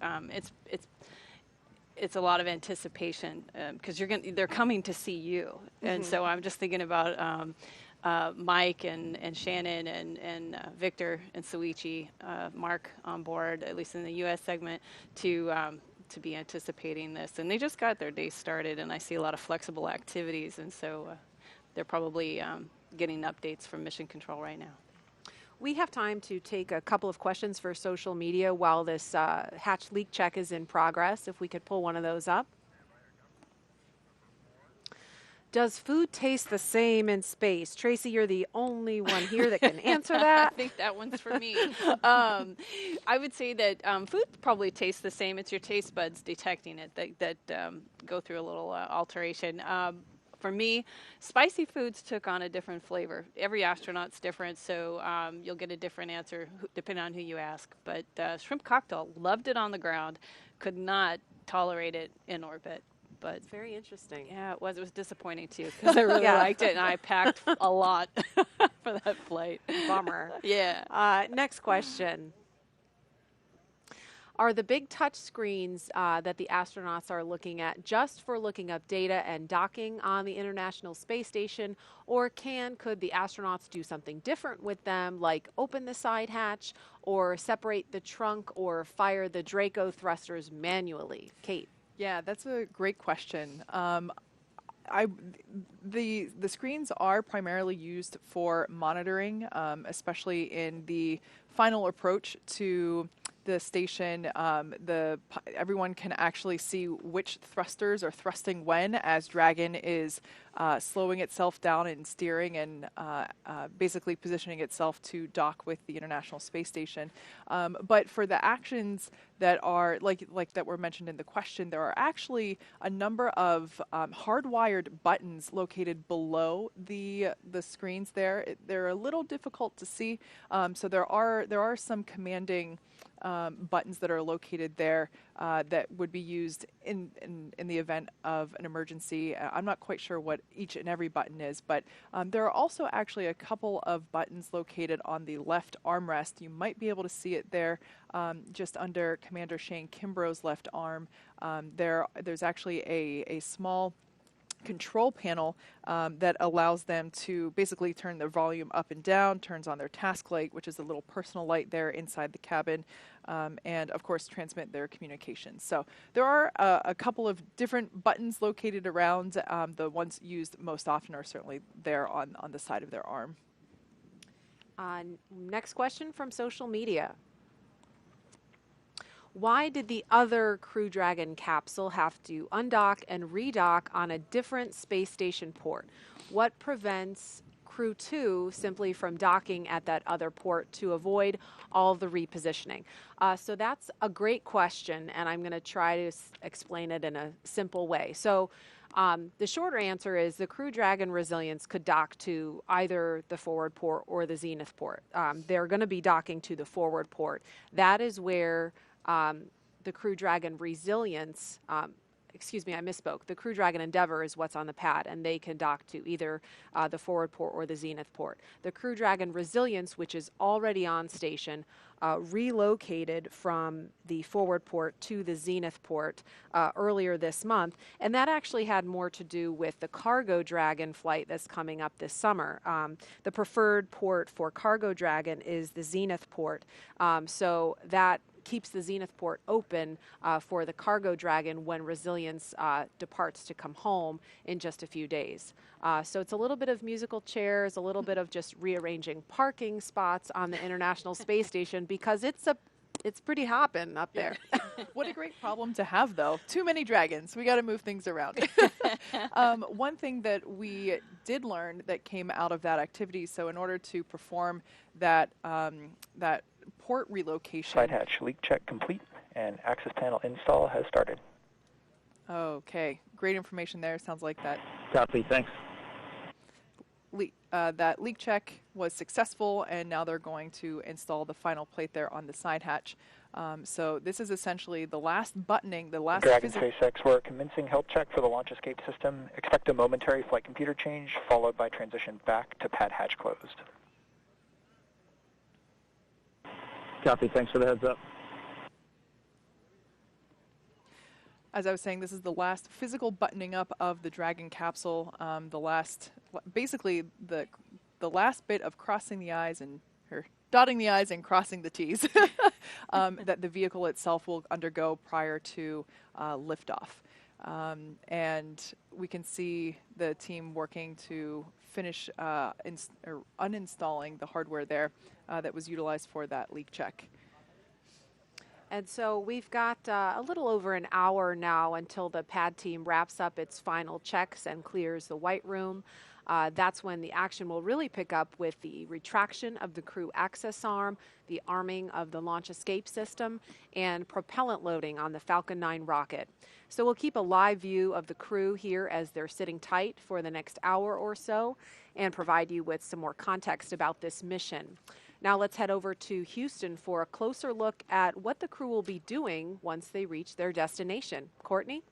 a lot of anticipation because they're coming to see you, and so I'm just thinking about Mike and Shannon and Victor and Soichi, Mark on board, at least in the U.S. segment, to be anticipating this. And they just got their day started, and I see a lot of flexible activities, and so they're probably getting updates from Mission Control right now. We have time to take a couple of questions for social media while this hatch leak check is in progress, if we could pull one of those up. Does food taste the same in space? Tracy, you're the only one here that can answer that. I think that one's for me. I would say that food probably tastes the same. It's your taste buds detecting it that go through a little alteration. For me, spicy foods took on a different flavor. Every astronaut's different, so you'll get a different answer depending on who you ask. But shrimp cocktail, loved it on the ground, could not tolerate it in orbit. But it's very interesting. Yeah, it was. It was disappointing too because I really liked it, and I packed a lot for that flight. Bummer. Yeah. Next question. Are the big touch screens that the astronauts are looking at just for looking up data and docking on the International Space Station, or could the astronauts do something different with them, like open the side hatch or separate the trunk or fire the Draco thrusters manually? Kate. Yeah, that's a great question. The screens are primarily used for monitoring, especially in the final approach to the station, everyone can actually see which thrusters are thrusting when, as Dragon is slowing itself down and steering and basically positioning itself to dock with the International Space Station. But for the actions that are like that were mentioned in the question, there are actually a number of hardwired buttons located below the screens there. They're a little difficult to see, so there are some commanding buttons that are located there that would be used in the event of an emergency. I'm not quite sure what each and every button is, but there are also actually a couple of buttons located on the left armrest. You might be able to see it there just under Commander Shane Kimbrough's left arm. There's actually a small control panel that allows them to basically turn their volume up and down, turns on their task light, which is a little personal light there inside the cabin, and of course transmit their communications. So there are a couple of different buttons located around. The ones used most often are certainly there on the side of their arm. Next question from social media. Why did the other Crew Dragon capsule have to undock and redock on a different space station port? What prevents Crew 2 simply from docking at that other port to avoid all the repositioning? So that's a great question, and I'm going to try to explain it in a simple way. So the shorter answer is the Crew Dragon Resilience could dock to either the forward port or the zenith port. They're going to be docking to the forward port. That is where the Crew Dragon Resilience, excuse me, I misspoke. The Crew Dragon Endeavor is what's on the pad, and they can dock to either the forward port or the zenith port. The Crew Dragon Resilience, which is already on station, relocated from the forward port to the zenith port earlier this month, and that actually had more to do with the Cargo Dragon flight that's coming up this summer. The preferred port for Cargo Dragon is the zenith port, so that keeps the zenith port open for the Cargo Dragon when Resilience departs to come home in just a few days. So it's a little bit of musical chairs, a little bit of just rearranging parking spots on the International Space Station because it's pretty hopping up there. What a great problem to have, though. Too many dragons. We got to move things around. One thing that we did learn that came out of that activity, so in order to perform that port relocation. Side hatch leak check complete and access panel install has started. Okay, great information there. Sounds like that. Copy, thanks. That leak check was successful, and now they're going to install the final plate there on the side hatch. So this is essentially the last buttoning, the last Dragon SpaceX, we're commencing health check for the launch escape system. Expect a momentary flight computer change, followed by transition back to pad hatch closed. Copy, thanks for the heads up. As I was saying, this is the last physical buttoning up of the Dragon capsule. Basically the last bit of crossing the I's or dotting the I's and crossing the T's that the vehicle itself will undergo prior to liftoff. And we can see the team working to finish uninstalling the hardware there that was utilized for that leak check. And so we've got a little over an hour now until the pad team wraps up its final checks and clears the white room. That's when the action will really pick up with the retraction of the crew access arm, the arming of the launch escape system, and propellant loading on the Falcon 9 rocket. So we'll keep a live view of the crew here as they're sitting tight for the next hour or so and provide you with some more context about this mission. Now let's head over to Houston for a closer look at what the crew will be doing once they reach their destination. Courtney?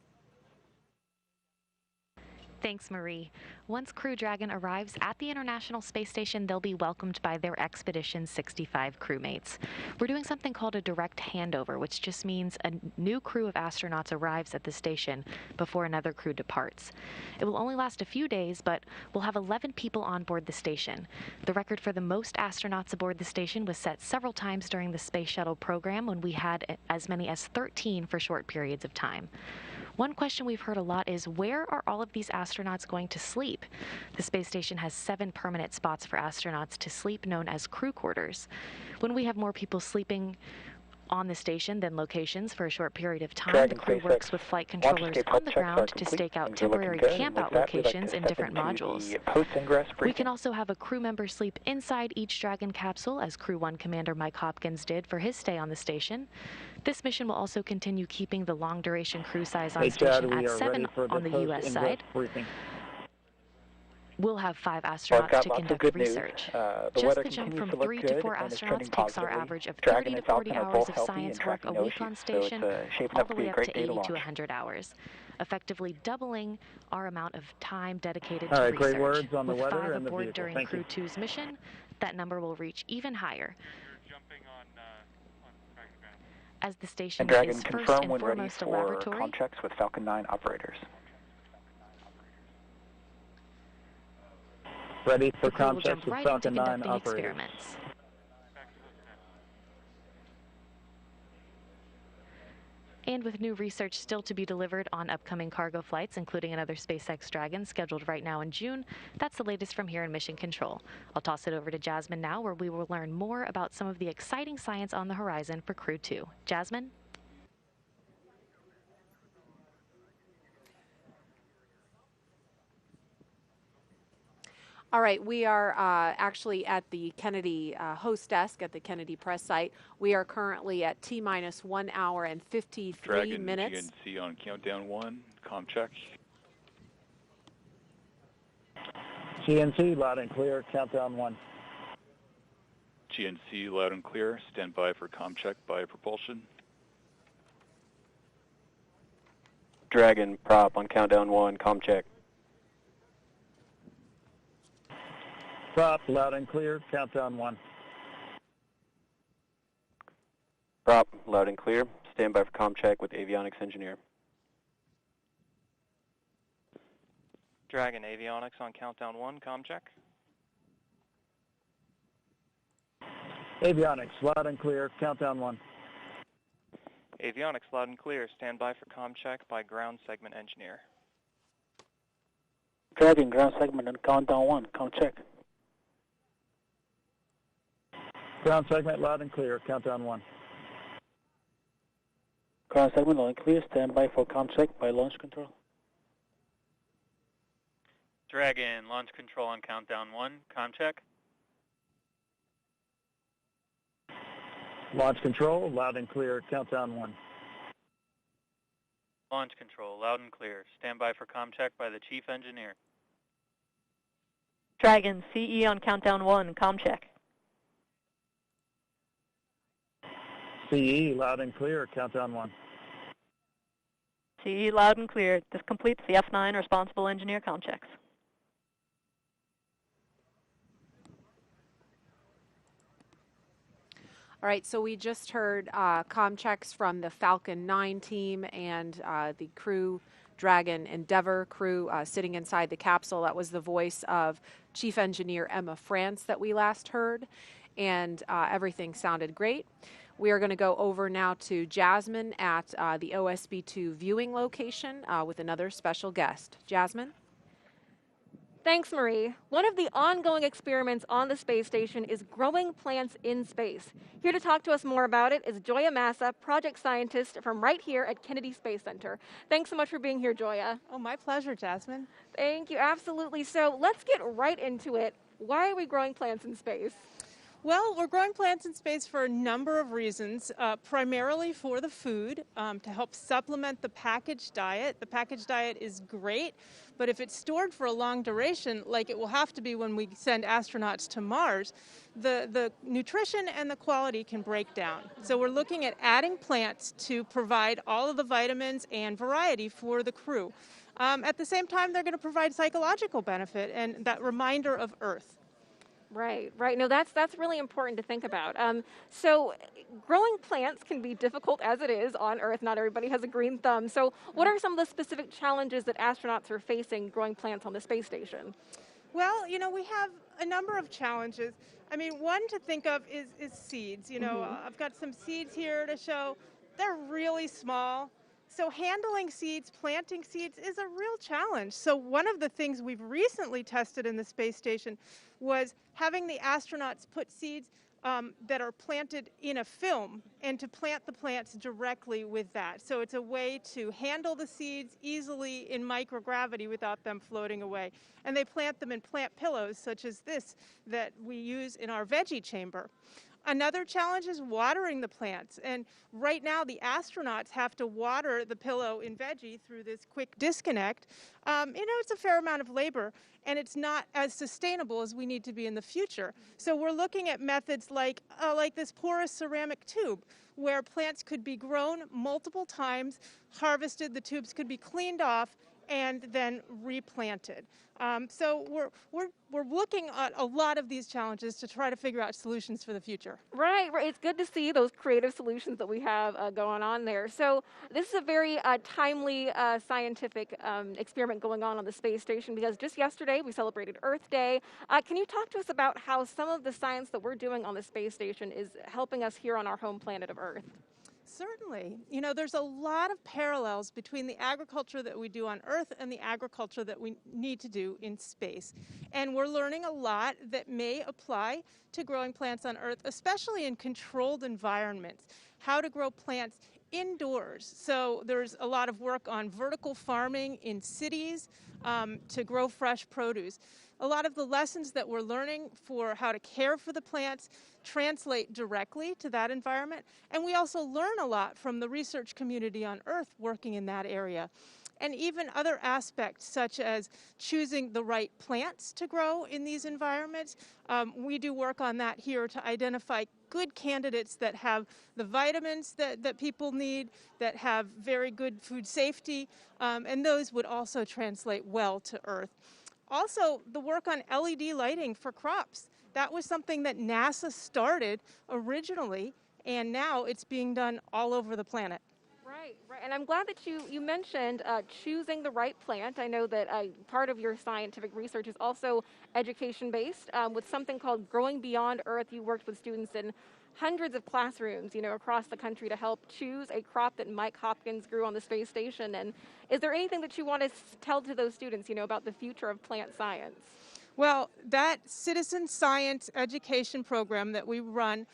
Thanks, Marie. Once Crew Dragon arrives at the International Space Station, they'll be welcomed by their Expedition 65 crewmates. We're doing something called a direct handover, which just means a new crew of astronauts arrives at the station before another crew departs. It will only last a few days, but we'll have 11 people on board the station. The record for the most astronauts aboard the station was set several times during the Space Shuttle program when we had as many as 13 for short periods of time. One question we've heard a lot is, where are all of these astronauts going to sleep? The space station has 7 permanent spots for astronauts to sleep, known as crew quarters. When we have more people sleeping On the station, then locations for a short period of time. Dragon The crew SpaceX works with flight controllers on the ground to stake out temporary camp-out locations in different modules. We can also have a crew member sleep inside each Dragon capsule, as Crew 1 Commander Mike Hopkins did for his stay on the station. This mission will also continue keeping the long-duration crew size on station at 7 on the U.S. side. We'll have 5 astronauts to conduct research. Just the jump from 3 to 4 astronauts takes our average of 30 to 40 hours of science work a week on station, all the way up to 80 to 100 hours, effectively doubling our amount of time dedicated to research. Great words on the With weather 5 and the aboard vehicle. during Thank Crew you. 2's mission, that number will reach even higher. As the station And Dragon, is first confirm and when ready foremost a for laboratory. comm checks with Falcon 9 operators. Ready for The crew will comm jump checks with right into Falcon 9 conducting operators. experiments. And with new research still to be delivered on upcoming cargo flights, including another SpaceX Dragon scheduled right now in June, that's the latest from here in Mission Control. I'll toss it over to Jasmine now, where we will learn more about some of the exciting science on the horizon for Crew 2. Jasmine? All right, we are actually at the Kennedy host desk at the Kennedy press site. We are currently at T-minus 1 hour and 53 Dragon minutes. GNC on countdown 1, comm check. GNC, loud and clear, countdown 1. GNC loud and clear, stand by for comm check by propulsion. Dragon prop on countdown 1, comm check. Prop, loud and clear, countdown 1. Prop loud and clear, stand by for comm check with avionics engineer. Dragon avionics on countdown 1, comm check. Avionics, loud and clear, countdown 1. Avionics loud and clear, stand by for comm check by ground segment engineer. Dragon ground segment on countdown 1, comm check. Ground segment, loud and clear, countdown 1. Ground segment loud and clear, stand by for comm check by launch control. Dragon launch control on countdown 1, comm check. Launch control, loud and clear, countdown 1. Launch control loud and clear, stand by for comm check by the chief engineer. Dragon CE on countdown 1, comm check. CE, loud and clear, countdown 1. CE loud and clear. This completes the F9 responsible engineer comm checks. All right, so we just heard comm checks from the Falcon 9 team and the Crew Dragon Endeavour crew sitting inside the capsule. That was the voice of Chief Engineer Emma France that we last heard, and everything sounded great. We are going to go over now to Jasmine at the OSB-2 viewing location with another special guest. Jasmine? Thanks, Marie. One of the ongoing experiments on the space station is growing plants in space. Here to talk to us more about it is Joya Massa, project scientist from right here at Kennedy Space Center. Thanks so much for being here, Joya. Oh, my pleasure, Jasmine. Thank you, absolutely. So let's get right into it. Why are we growing plants in space? Well, we're growing plants in space for a number of reasons, primarily for the food, to help supplement the packaged diet. The packaged diet is great, but if it's stored for a long duration, like it will have to be when we send astronauts to Mars, the nutrition and the quality can break down. So we're looking at adding plants to provide all of the vitamins and variety for the crew. At the same time, they're going to provide psychological benefit and that reminder of Earth. Right, right. No, that's really important to think about. So growing plants can be difficult as it is on Earth. Not everybody has a green thumb. So what are some of the specific challenges that astronauts are facing growing plants on the space station? Well, you know, we have a number of challenges. I mean, one to think of is seeds. You know, I've got some seeds here to show. They're really small. So handling seeds, planting seeds is a real challenge. So one of the things we've recently tested in the space station was having the astronauts put seeds that are planted in a film and to plant the plants directly with that. So it's a way to handle the seeds easily in microgravity without them floating away. And they plant them in plant pillows such as this that we use in our veggie chamber. Another challenge is watering the plants. And right now, the astronauts have to water the pillow in veggie through this quick disconnect. It's a fair amount of labor, and it's not as sustainable as we need to be in the future. So we're looking at methods like this porous ceramic tube, where plants could be grown multiple times, harvested, the tubes could be cleaned off, and then replanted. So we're looking at a lot of these challenges to try to figure out solutions for the future. Right. It's good to see those creative solutions that we have going on there. So this is a very timely scientific experiment going on the space station, because just yesterday we celebrated Earth Day. Can you talk to us about how some of the science that we're doing on the space station is helping us here on our home planet of Earth? Certainly. There's a lot of parallels between the agriculture that we do on Earth and the agriculture that we need to do in space. And we're learning a lot that may apply to growing plants on Earth, especially in controlled environments. How to grow plants indoors. So there's a lot of work on vertical farming in cities to grow fresh produce. A lot of the lessons that we're learning for how to care for the plants translate directly to that environment. And we also learn a lot from the research community on Earth working in that area. And even other aspects such as choosing the right plants to grow in these environments. We do work on that here to identify good candidates that have the vitamins that people need, that have very good food safety, and those would also translate well to Earth. Also, the work on LED lighting for crops. That was something that NASA started originally, and now it's being done all over the planet. Right. And I'm glad that you mentioned choosing the right plant. I know that part of your scientific research is also education-based. With something called Growing Beyond Earth, you worked with students in hundreds of classrooms, across the country to help choose a crop that Mike Hopkins grew on the space station. And is there anything that you want to tell to those students, about the future of plant science? Well, that citizen science education program that we run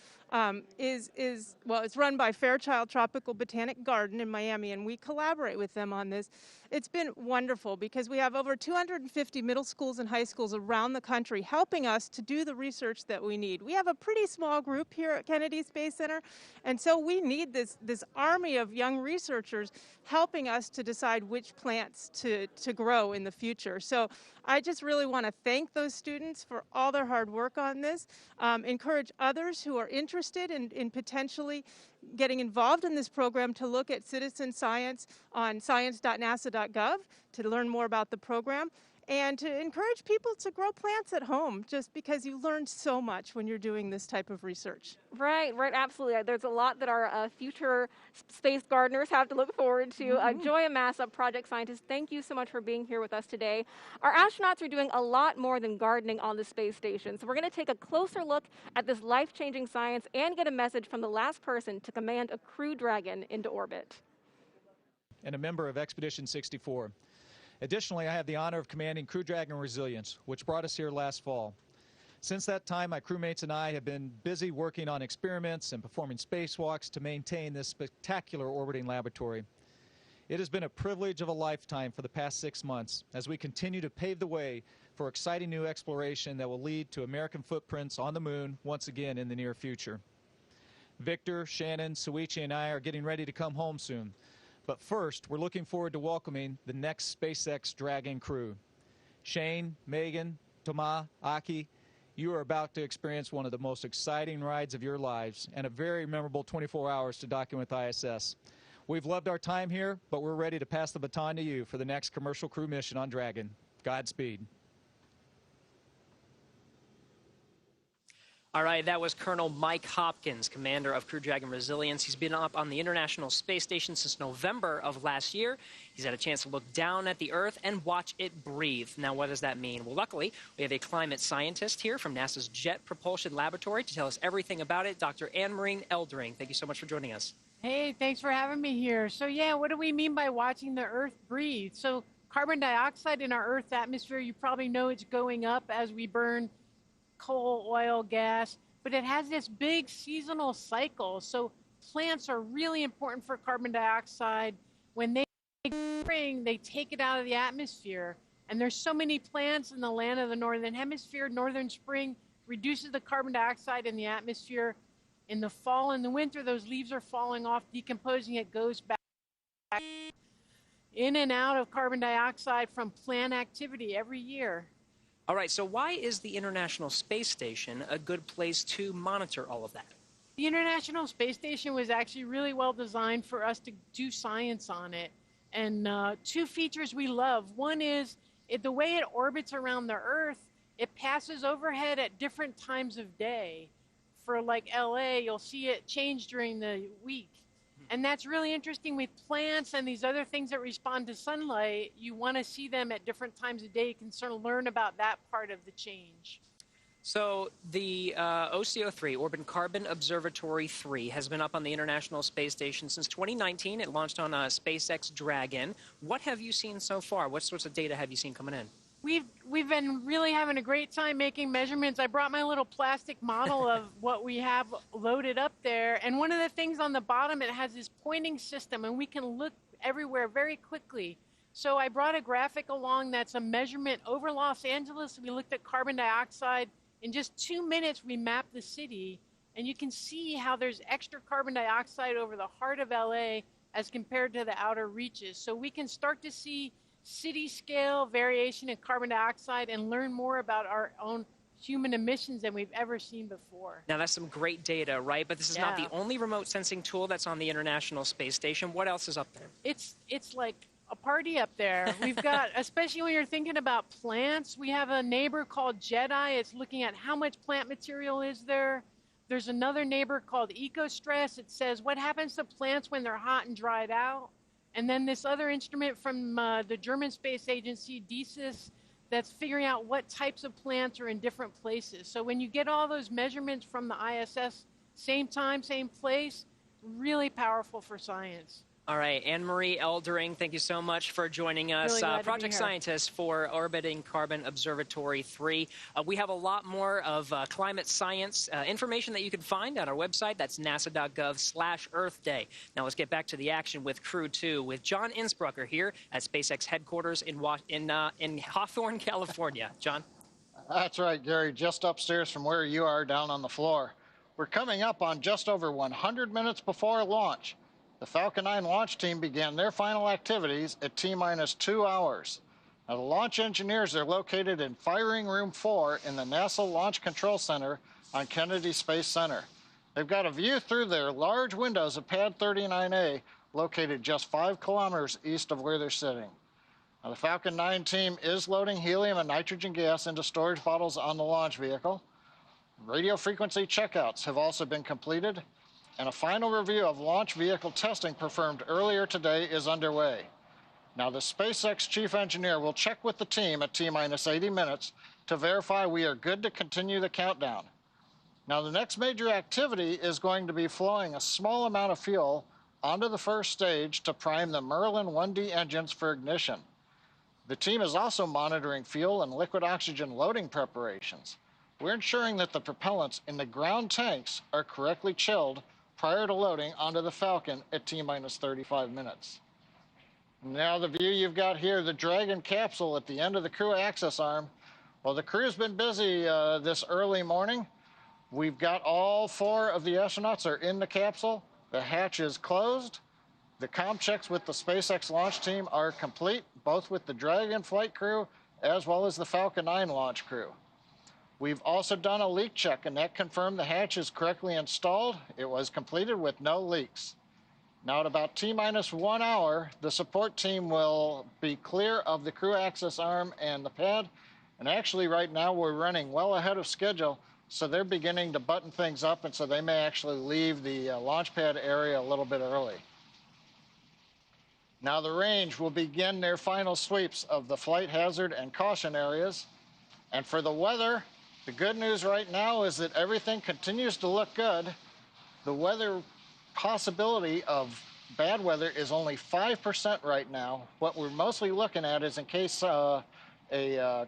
it's run by Fairchild Tropical Botanic Garden in Miami, and we collaborate with them on this. It's been wonderful because we have over 250 middle schools and high schools around the country helping us to do the research that we need. We have a pretty small group here at Kennedy Space Center, and so we need this army of young researchers helping us to decide which plants to grow in the future. So I just really want to thank those students for all their hard work on this, encourage others who are interested in potentially getting involved in this program to look at citizen science on science.nasa.gov to learn more about the program, and to encourage people to grow plants at home, just because you learn so much when you're doing this type of research. Right, absolutely. There's a lot that our future space gardeners have to look forward to. Joy Amasa, project scientist, thank you so much for being here with us today. Our astronauts are doing a lot more than gardening on the space station, so we're going to take a closer look at this life-changing science and get a message from the last person to command a Crew Dragon into orbit. And a member of Expedition 64. Additionally, I have the honor of commanding Crew Dragon Resilience, which brought us here last fall. Since that time, my crewmates and I have been busy working on experiments and performing spacewalks to maintain this spectacular orbiting laboratory. It has been a privilege of a lifetime for the past 6 months as we continue to pave the way for exciting new exploration that will lead to American footprints on the moon once again in the near future. Victor, Shannon, Suichi, and I are getting ready to come home soon. But first, we're looking forward to welcoming the next SpaceX Dragon crew. Shane, Megan, Thomas, Aki, you are about to experience one of the most exciting rides of your lives and a very memorable 24 hours to document with ISS. We've loved our time here, but we're ready to pass the baton to you for the next commercial crew mission on Dragon. Godspeed. All right, that was Colonel Mike Hopkins, commander of Crew Dragon Resilience. He's been up on the International Space Station since November of last year. He's had a chance to look down at the Earth and watch it breathe. Now, what does that mean? Well, luckily, we have a climate scientist here from NASA's Jet Propulsion Laboratory to tell us everything about it, Dr. Anne-Marie Eldering. Thank you so much for joining us. Hey, thanks for having me here. So, yeah, what do we mean by watching the Earth breathe? So, carbon dioxide in our Earth's atmosphere, you probably know it's going up as we burn coal, oil, gas. but it has this big seasonal cycle. So plants are really important for carbon dioxide. When they spring, they take it out of the atmosphere. And there's so many plants in the land of the Northern Hemisphere. Northern spring reduces the carbon dioxide in the atmosphere. In the fall and the winter, those leaves are falling off, decomposing. It goes back in and out of carbon dioxide from plant activity every year. All right, so why is the International Space Station a good place to monitor all of that? The International Space Station was actually really well designed for us to do science on it. And two features we love. One is the way it orbits around the Earth, it passes overhead at different times of day. For like LA, you'll see it change during the week. And that's really interesting with plants and these other things that respond to sunlight. You want to see them at different times of day. You can sort of learn about that part of the change. So the OCO3, Orbit Carbon Observatory 3, has been up on the International Space Station since 2019. It launched on SpaceX Dragon. What have you seen so far? What sorts of data have you seen coming in? We've been really having a great time making measurements. I brought my little plastic model of what we have loaded up there. And one of the things on the bottom, it has this pointing system, and we can look everywhere very quickly. So I brought a graphic along that's a measurement over Los Angeles. We looked at carbon dioxide. In just 2 minutes, we mapped the city, and you can see how there's extra carbon dioxide over the heart of LA as compared to the outer reaches. So we can start to see city scale variation in carbon dioxide and learn more about our own human emissions than we've ever seen before. Now, that's some great data, right? But this is not the only remote sensing tool that's on the International Space Station. What else is up there? It's like a party up there. We've got, especially when you're thinking about plants, we have a neighbor called Jedi. It's looking at how much plant material is there. There's another neighbor called EcoStress. It says what happens to plants when they're hot and dried out. And then this other instrument from the German Space Agency, DESIS, that's figuring out what types of plants are in different places. So when you get all those measurements from the ISS, same time, same place, really powerful for science. All right, Anne-Marie Eldering, thank you so much for joining us. Really Project scientist for Orbiting Carbon Observatory 3. We have a lot more of climate science information that you can find on our website. That's nasa.gov/Earth Day. Now let's get back to the action with Crew 2 with John Innsbrucker here at SpaceX headquarters in Hawthorne, California. John? That's right, Gary, just upstairs from where you are down on the floor. We're coming up on just over 100 minutes before launch. The Falcon 9 launch team began their final activities at T-minus 2 hours. Now, the launch engineers are located in Firing Room 4 in the NASA Launch Control Center on Kennedy Space Center. They've got a view through their large windows of Pad 39A, located just 5 kilometers east of where they're sitting. Now, the Falcon 9 team is loading helium and nitrogen gas into storage bottles on the launch vehicle. Radio frequency checkouts have also been completed, and a final review of launch vehicle testing performed earlier today is underway. Now, the SpaceX chief engineer will check with the team at T-minus 80 minutes to verify we are good to continue the countdown. Now, the next major activity is going to be flowing a small amount of fuel onto the first stage to prime the Merlin 1D engines for ignition. The team is also monitoring fuel and liquid oxygen loading preparations. We're ensuring that the propellants in the ground tanks are correctly chilled prior to loading onto the Falcon at T-minus 35 minutes. Now the view you've got here, the Dragon capsule at the end of the crew access arm. Well, the crew's been busy this early morning. We've got all 4 of the astronauts are in the capsule. The hatch is closed. The comm checks with the SpaceX launch team are complete, both with the Dragon flight crew as well as the Falcon 9 launch crew. We've also done a leak check, and that confirmed the hatch is correctly installed. It was completed with no leaks. Now, at about T-minus 1 hour, the support team will be clear of the crew access arm and the pad. And actually, right now, we're running well ahead of schedule, so they're beginning to button things up, and so they may actually leave the launch pad area a little bit early. Now, the range will begin their final sweeps of the flight hazard and caution areas. And for the weather, the good news right now is that everything continues to look good. The weather possibility of bad weather is only 5% right now. What we're mostly looking at is in case a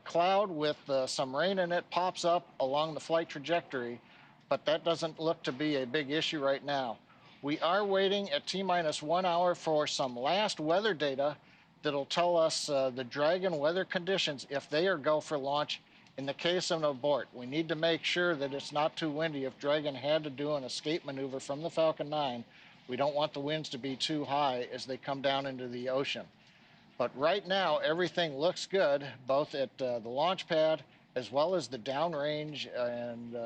cloud with some rain in it pops up along the flight trajectory. but that doesn't look to be a big issue right now. We are waiting at T-minus 1 hour for some last weather data that'll tell us the Dragon weather conditions if they are go for launch in the case of an abort. We need to make sure that it's not too windy. If Dragon had to do an escape maneuver from the Falcon 9, we don't want the winds to be too high as they come down into the ocean. But right now, everything looks good, both at the launch pad as well as the downrange and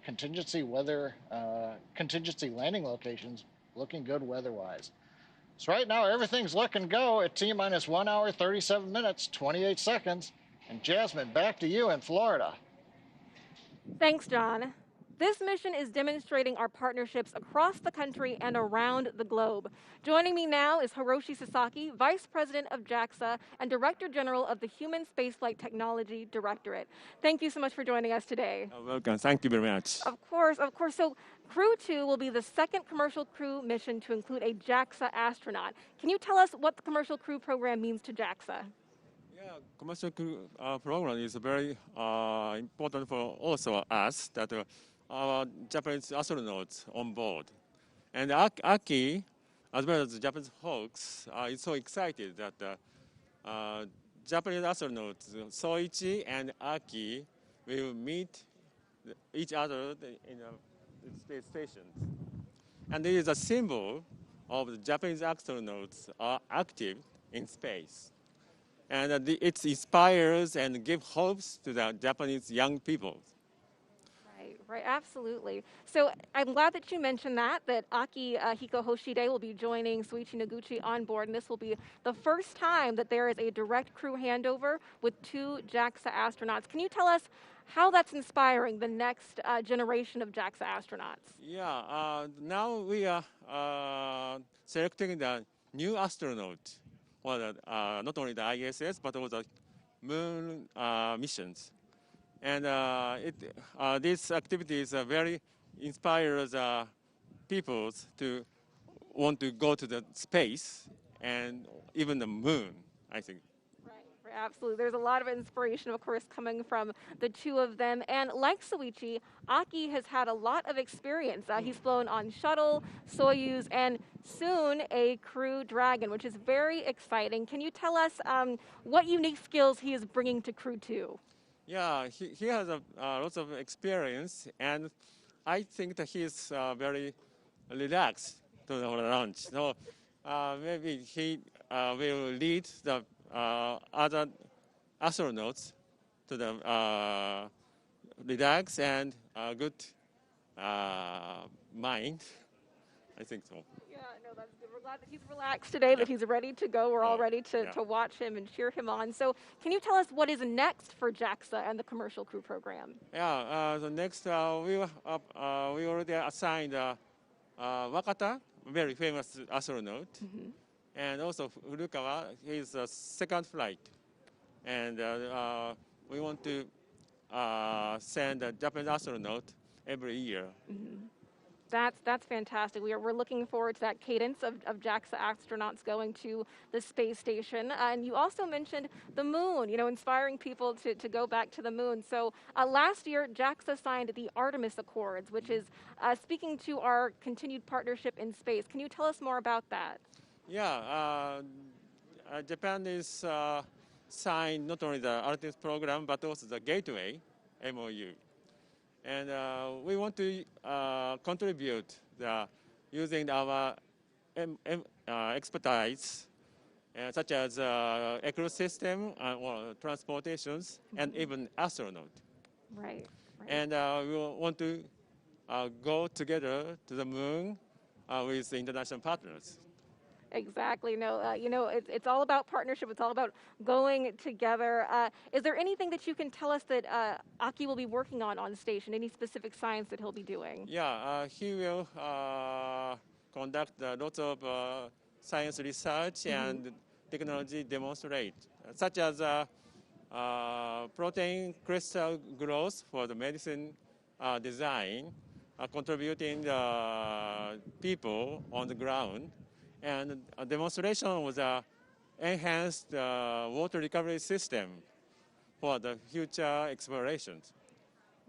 contingency landing locations, looking good weather-wise. So right now, everything's looking go at T-minus 1 hour, 37 minutes, 28 seconds. And Jasmine, back to you in Florida. Thanks, John. This mission is demonstrating our partnerships across the country and around the globe. Joining me now is Hiroshi Sasaki, Vice President of Jaxa and Director General of the Human Spaceflight Technology Directorate. Thank you so much for joining us today. Welcome. Thank you very much. Of course. So Crew 2 will be the second commercial crew mission to include a Jaxa astronaut. Can you tell us what the commercial crew program means to Jaxa? Yeah, commercial crew program is very important for also us that our Japanese astronauts on board. And Aki, as well as the Japanese folks, is so excited that Japanese astronauts Soichi and Aki will meet each other in the space stations. And it is a symbol of the Japanese astronauts are active in space. And it inspires and gives hopes to the Japanese young people. Right, absolutely. So I'm glad that you mentioned that Aki Hiko Hoshide will be joining Soichi Noguchi on board, and this will be the first time that there is a direct crew handover with two Jaxa astronauts. Can you tell us how that's inspiring the next generation of Jaxa astronauts? Yeah, now we are selecting the new astronaut for not only the ISS, but also the moon missions. And these activities very inspires people to want to go to the space and even the moon, I think. Right, absolutely. There's a lot of inspiration, of course, coming from the two of them. And like Soichi, Aki has had a lot of experience. He's flown on Shuttle, Soyuz, and soon a Crew Dragon, which is very exciting. Can you tell us what unique skills he is bringing to Crew 2? Yeah, he has lots of experience, and I think that he is very relaxed to the launch. So maybe he will lead the other astronauts to the relaxed and good mind. I think so. Yeah, no, that's good. We're glad that he's relaxed today, that he's ready to go. We're all ready to watch him and cheer him on. So can you tell us what is next for Jaxa and the commercial crew program? Yeah, the next we already assigned Macarthur, very famous astronaut, and also Furukawa, his second flight. And we want to send a Japanese astronaut every year. That's fantastic. We're looking forward to that cadence of Jaxa astronauts going to the space station. And you also mentioned the moon, inspiring people to go back to the moon. So last year, Jaxa signed the Artemis Accords, which is speaking to our continued partnership in space. Can you tell us more about that? Yeah, Japan is signed not only the Artemis program, but also the Gateway MOU. And we want to contribute using our expertise, such as ecosystem or transportations, and even astronaut. Right. And we want to go together to the moon with international partners. Exactly. No, it's all about partnership. It's all about going together. Is there anything that you can tell us that Aki will be working on station? Any specific science that he'll be doing? Yeah, he will conduct lots of science research and technology demonstrate, such as protein crystal growth for the medicine design, contributing the people on the ground. And a demonstration was an enhanced water recovery system for the future explorations.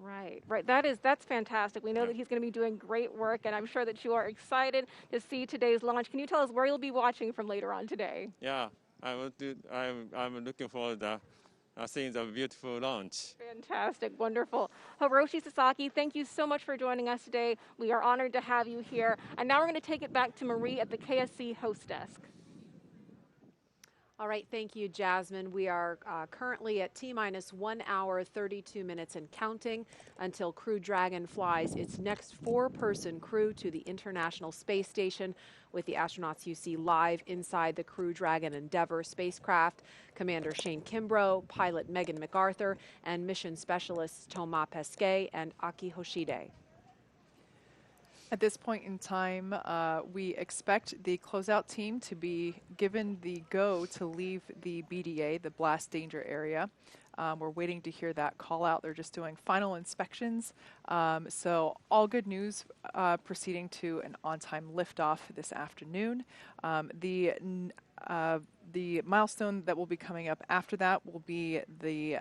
Right. That's fantastic. We know that he's going to be doing great work, and I'm sure that you are excited to see today's launch. Can you tell us where you'll be watching from later on today? Yeah, I'm looking forward to seeing the beautiful launch. Fantastic, wonderful. Hiroshi Sasaki, thank you so much for joining us today. We are honored to have you here. And now we're going to take it back to Marie at the KSC host desk. All right, thank you, Jasmine. We are currently at T-minus 1 hour, 32 minutes and counting until Crew Dragon flies its next 4-person crew to the International Space Station with the astronauts you see live inside the Crew Dragon Endeavour spacecraft. Commander Shane Kimbrough, pilot Megan Macarthur, and mission specialists Thomas Pesquet and Aki Hoshide. At this point in time, we expect the closeout team to be given the go to leave the BDA, the blast danger area. We're waiting to hear that call out. They're just doing final inspections. So all good news, proceeding to an on-time liftoff this afternoon. The milestone that will be coming up after that will be the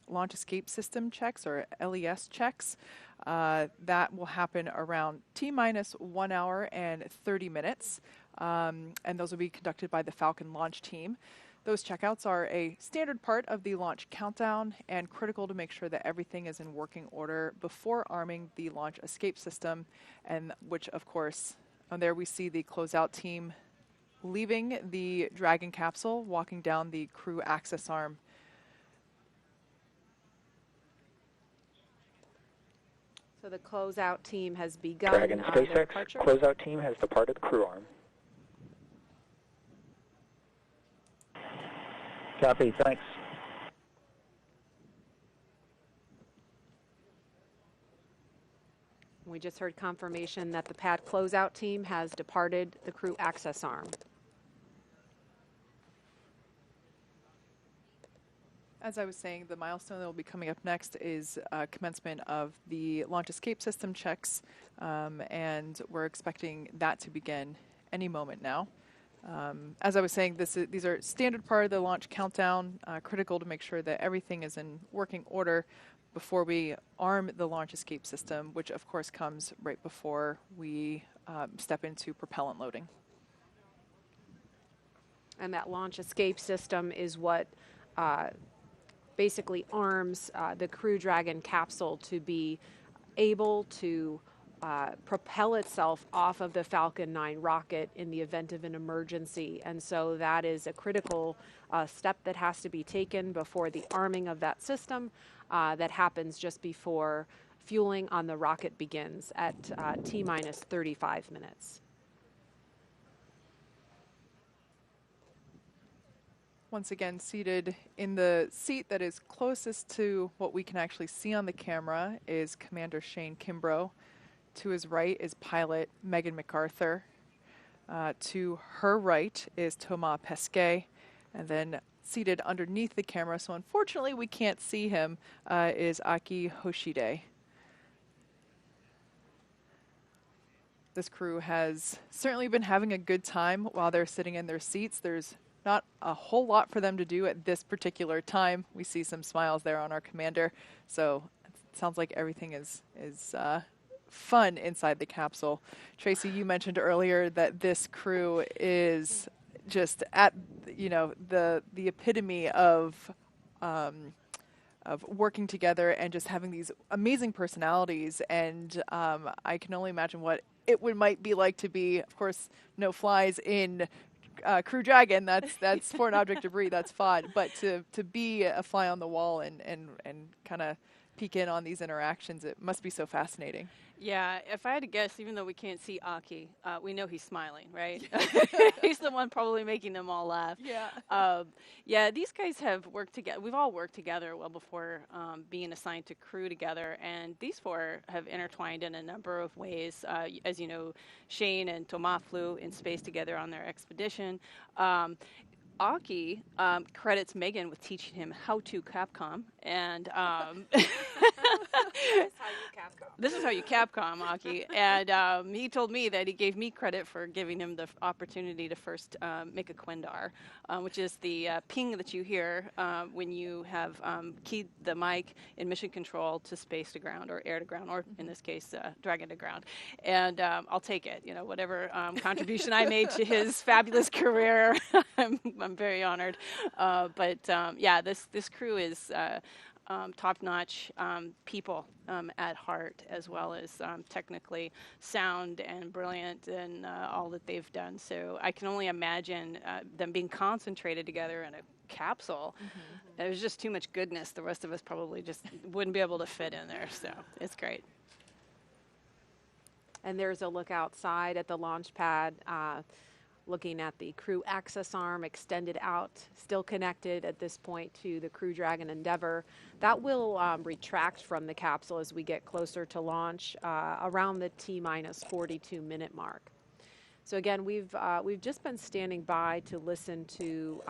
launch escape system checks, or LES checks. That will happen around T-minus 1 hour and 30 minutes, and those will be conducted by the Falcon launch team. Those checkouts are a standard part of the launch countdown and critical to make sure that everything is in working order before arming the launch escape system, and which, of course, there we see the closeout team leaving the Dragon capsule, walking down the crew access arm. So the closeout team has begun Dragon their SpaceX departure. closeout team has departed the crew arm. Copy, thanks. We just heard confirmation that the pad closeout team has departed the crew access arm. As I was saying, the milestone that will be coming up next is commencement of the launch escape system checks, and we're expecting that to begin any moment now. As I was saying, these are standard part of the launch countdown, critical to make sure that everything is in working order before we arm the launch escape system, which of course comes right before we step into propellant loading. And that launch escape system is what basically arms the Crew Dragon capsule to be able to propel itself off of the Falcon 9 rocket in the event of an emergency. And so that is a critical step that has to be taken before the arming of that system that happens just before fueling on the rocket begins at T-minus 35 minutes. Once again, seated in the seat that is closest to what we can actually see on the camera is Commander Shane Kimbrough. To his right is pilot Megan Mcarthur. To her right is Thomas Pesquet. And then seated underneath the camera, so unfortunately we can't see him, is Aki Hoshide. This crew has certainly been having a good time while they're sitting in their seats. There's not a whole lot for them to do at this particular time. We see some smiles there on our commander, so it sounds like everything is fun inside the capsule. Tracy, you mentioned earlier that this crew is just at, you know, the epitome of working together and just having these amazing personalities, and I can only imagine what it might be like to be, of course, no flies in Crew Dragon. That's foreign object debris, that's fun, but to be a fly on the wall and kind of peek in on these interactions, it must be so fascinating. Yeah, if I had to guess, even though we can't see Aki, we know he's smiling, right? He's the one probably making them all laugh. Yeah. Yeah, these guys have worked together. We've all worked together well before being assigned to crew together, and these four have intertwined in a number of ways. As you know, Shane and Thomas flew in space together on their expedition. Aki credits Megan with teaching him how to Capcom, and This is how you Capcom, Aki. And he told me that he gave me credit for giving him the opportunity to first make a Quindar, which is the ping that you hear when you have keyed the mic in mission control to space to ground or air to ground, or in this case, Dragon to ground. And I'll take it. You know, whatever contribution I made to his fabulous career, I'm very honored. But yeah, this crew is top-notch people at heart, as well as technically sound and brilliant in all that they've done. So I can only imagine them being concentrated together in a capsule. There's just too much goodness. The rest of us probably just wouldn't be able to fit in there. So it's great. And there's a look outside at the launch pad, looking at the crew access arm extended out, still connected at this point to the Crew Dragon Endeavour. That will retract from the capsule as we get closer to launch, around the T-minus 42-minute mark. So again, we've just been standing by to listen to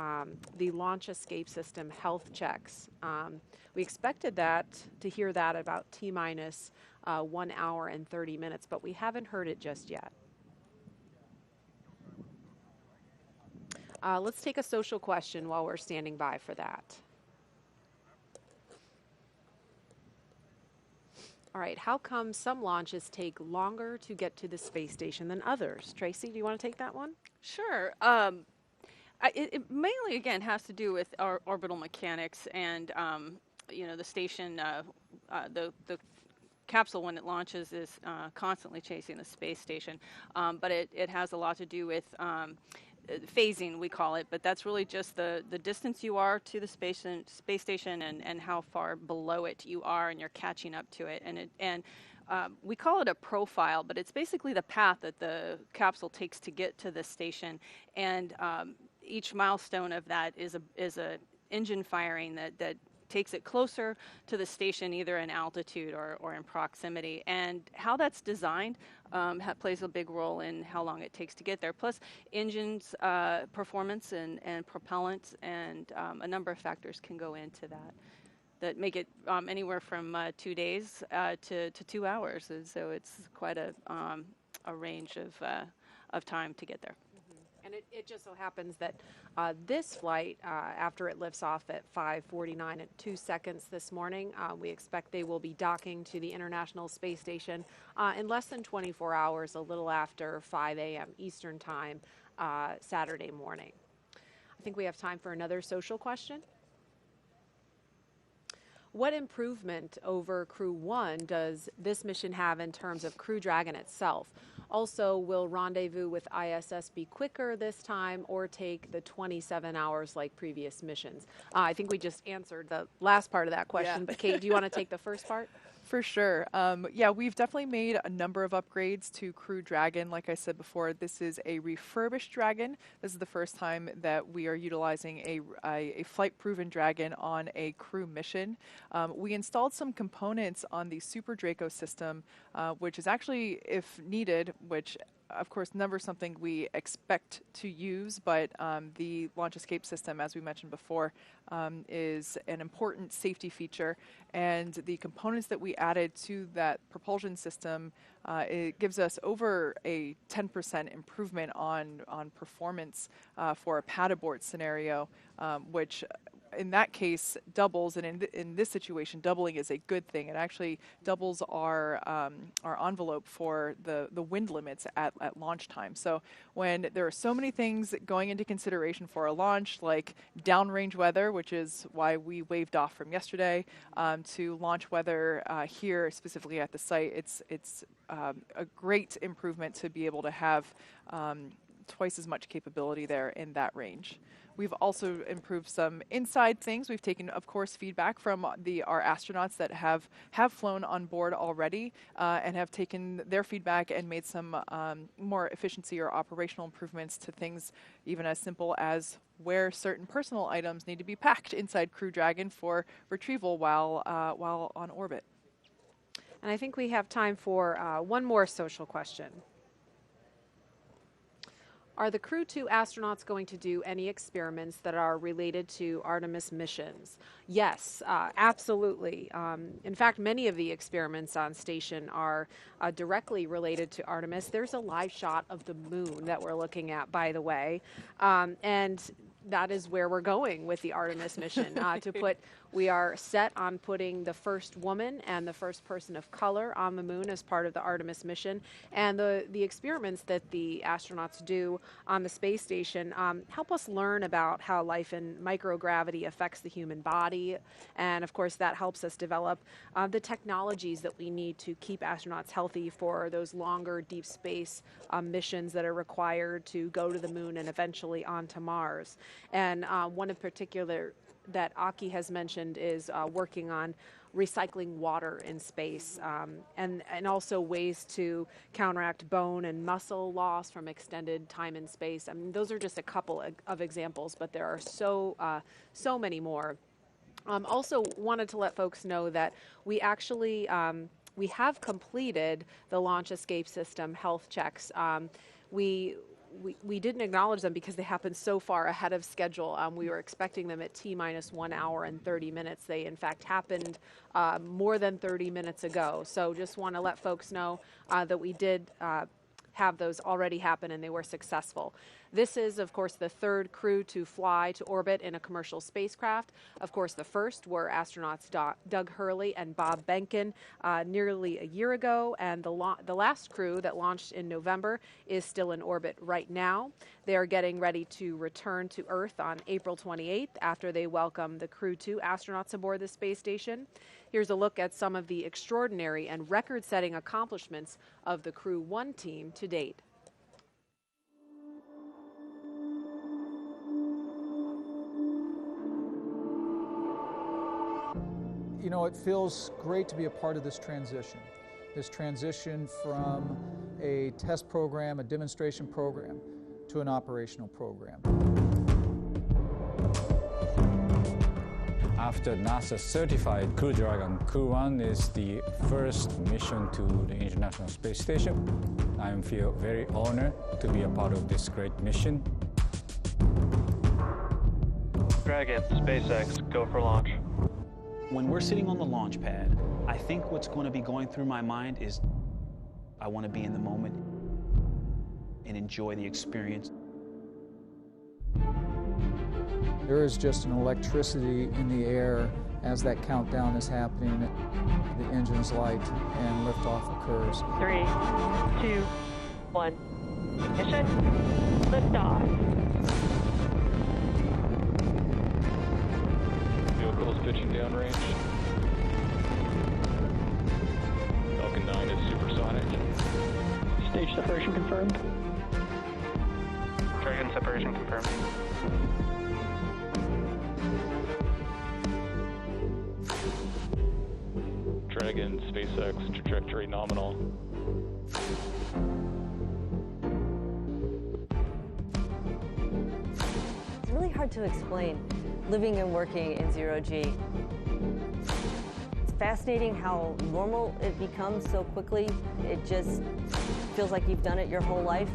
the launch escape system health checks. We expected to hear that about T-minus 1 hour and 30 minutes, but we haven't heard it just yet. Let's take a social question while we're standing by for that. All right, how come some launches take longer to get to the space station than others? Tracy, do you want to take that one? Sure. It mainly, again, has to do with our orbital mechanics and, you know, the station, the capsule, when it launches, is constantly chasing the space station. But it has a lot to do with phasing, we call it, but that's really just the distance you are to the space station and how far below it you are, and you're catching up to it. And we call it a profile, but it's basically the path that the capsule takes to get to the station. And each milestone of that is a engine firing that takes it closer to the station, either in altitude or in proximity. And how that's designed plays a big role in how long it takes to get there. Plus, engines performance and propellant and a number of factors can go into that make it anywhere from 2 days to 2 hours. And so it's quite a range of time to get there. And it just so happens that this flight, after it lifts off at 5:49 at 2 seconds this morning, we expect they will be docking to the International Space Station in less than 24 hours, a little after 5 a.m. Eastern Time, Saturday morning. I think we have time for another social question. What improvement over Crew 1 does this mission have in terms of Crew Dragon itself? Also, will rendezvous with ISS be quicker this time or take the 27 hours like previous missions? I think we just answered the last part of that question, but Kate, do you want to take the first part? For sure. Yeah, we've definitely made a number of upgrades to Crew Dragon. Like I said before, this is a refurbished Dragon. This is the first time that we are utilizing a flight-proven Dragon on a crew mission. We installed some components on the Super Draco system, which is actually, if needed, which of course, never something we expect to use, but the launch escape system, as we mentioned before, is an important safety feature. And the components that we added to that propulsion system, it gives us over a 10% improvement on performance for a pad abort scenario, which in that case doubles, and in this situation, doubling is a good thing. It actually doubles our envelope for the wind limits at launch time. So when there are so many things going into consideration for a launch, like downrange weather, which is why we waved off from yesterday, to launch weather here specifically at the site, it's a great improvement to be able to have twice as much capability there in that range. We've also improved some inside things. We've taken, of course, feedback from our astronauts that have flown on board already and have taken their feedback and made some more efficiency or operational improvements to things even as simple as where certain personal items need to be packed inside Crew Dragon for retrieval while on orbit. And I think we have time for one more social question. Are the Crew 2 astronauts going to do any experiments that are related to Artemis missions? Yes, absolutely. In fact, many of the experiments on station are directly related to Artemis. There's a live shot of the moon that we're looking at, by the way, and that is where we're going with the Artemis mission. We are set on putting the first woman and the first person of color on the moon as part of the Artemis mission. And the experiments that the astronauts do on the space station help us learn about how life in microgravity affects the human body. And of course, that helps us develop the technologies that we need to keep astronauts healthy for those longer deep space missions that are required to go to the moon and eventually onto Mars. And one in particular that Aki has mentioned is working on recycling water in space and also ways to counteract bone and muscle loss from extended time in space. I mean, those are just a couple of examples, but there are so many more. Also wanted to let folks know that we actually we have completed the launch escape system health checks. We didn't acknowledge them because they happened so far ahead of schedule. We were expecting them at T-minus 1 hour and 30 minutes. They, in fact, happened more than 30 minutes ago. So just want to let folks know that we did have those already happen and they were successful. This is, of course, the third crew to fly to orbit in a commercial spacecraft. Of course, the first were astronauts Doug Hurley and Bob Behnken nearly a year ago, and the last crew that launched in November is still in orbit right now. They are getting ready to return to Earth on April 28th after they welcome the Crew 2 astronauts aboard the space station. Here's a look at some of the extraordinary and record-setting accomplishments of the Crew 1 team to date. You know, it feels great to be a part of this transition from a test program, a demonstration program, to an operational program. After NASA certified Crew Dragon, Crew 1 is the first mission to the International Space Station. I feel very honored to be a part of this great mission. Dragon, SPACEX, go for launch. When we're sitting on the launch pad, I think what's going to be going through my mind is I want to be in the moment and enjoy the experience. There is just an electricity in the air as that countdown is happening. The engines light and liftoff occurs. 3, 2, 1. Ignition. Liftoff. Vehicles pitching downrange. Falcon 9 is supersonic. Stage separation confirmed. Dragon separation confirmed. Dragon, SpaceX, trajectory nominal. It's really hard to explain living and working in zero-G. It's fascinating how normal it becomes so quickly. It just feels like you've done it your whole life.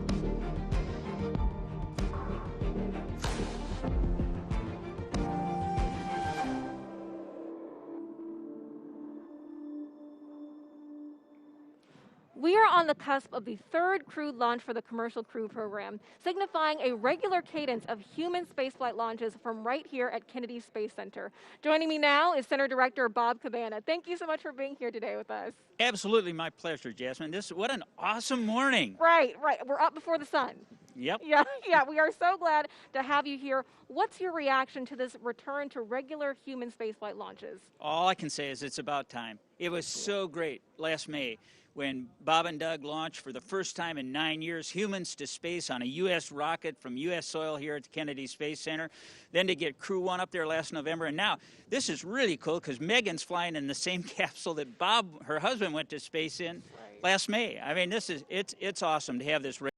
We are on the cusp of the third crewed launch for the Commercial Crew program, signifying a regular cadence of human spaceflight launches from right here at Kennedy Space Center. Joining me now is Center Director Bob Cabana. Thank you so much for being here today with us. Absolutely, my pleasure, Jasmine. What an awesome morning. Right. We're up before the sun. Yep. Yeah, we are so glad to have you here. What's your reaction to this return to regular human spaceflight launches? All I can say is it's about time. It was so great last May when Bob and Doug launched for the first time in 9 years humans to space on a U.S. rocket from U.S. soil here at the Kennedy Space Center. Then to get Crew 1 up there last November. And now this is really cool because Megan's flying in the same capsule that Bob, her husband, went to space in last May. I mean, it's awesome to have this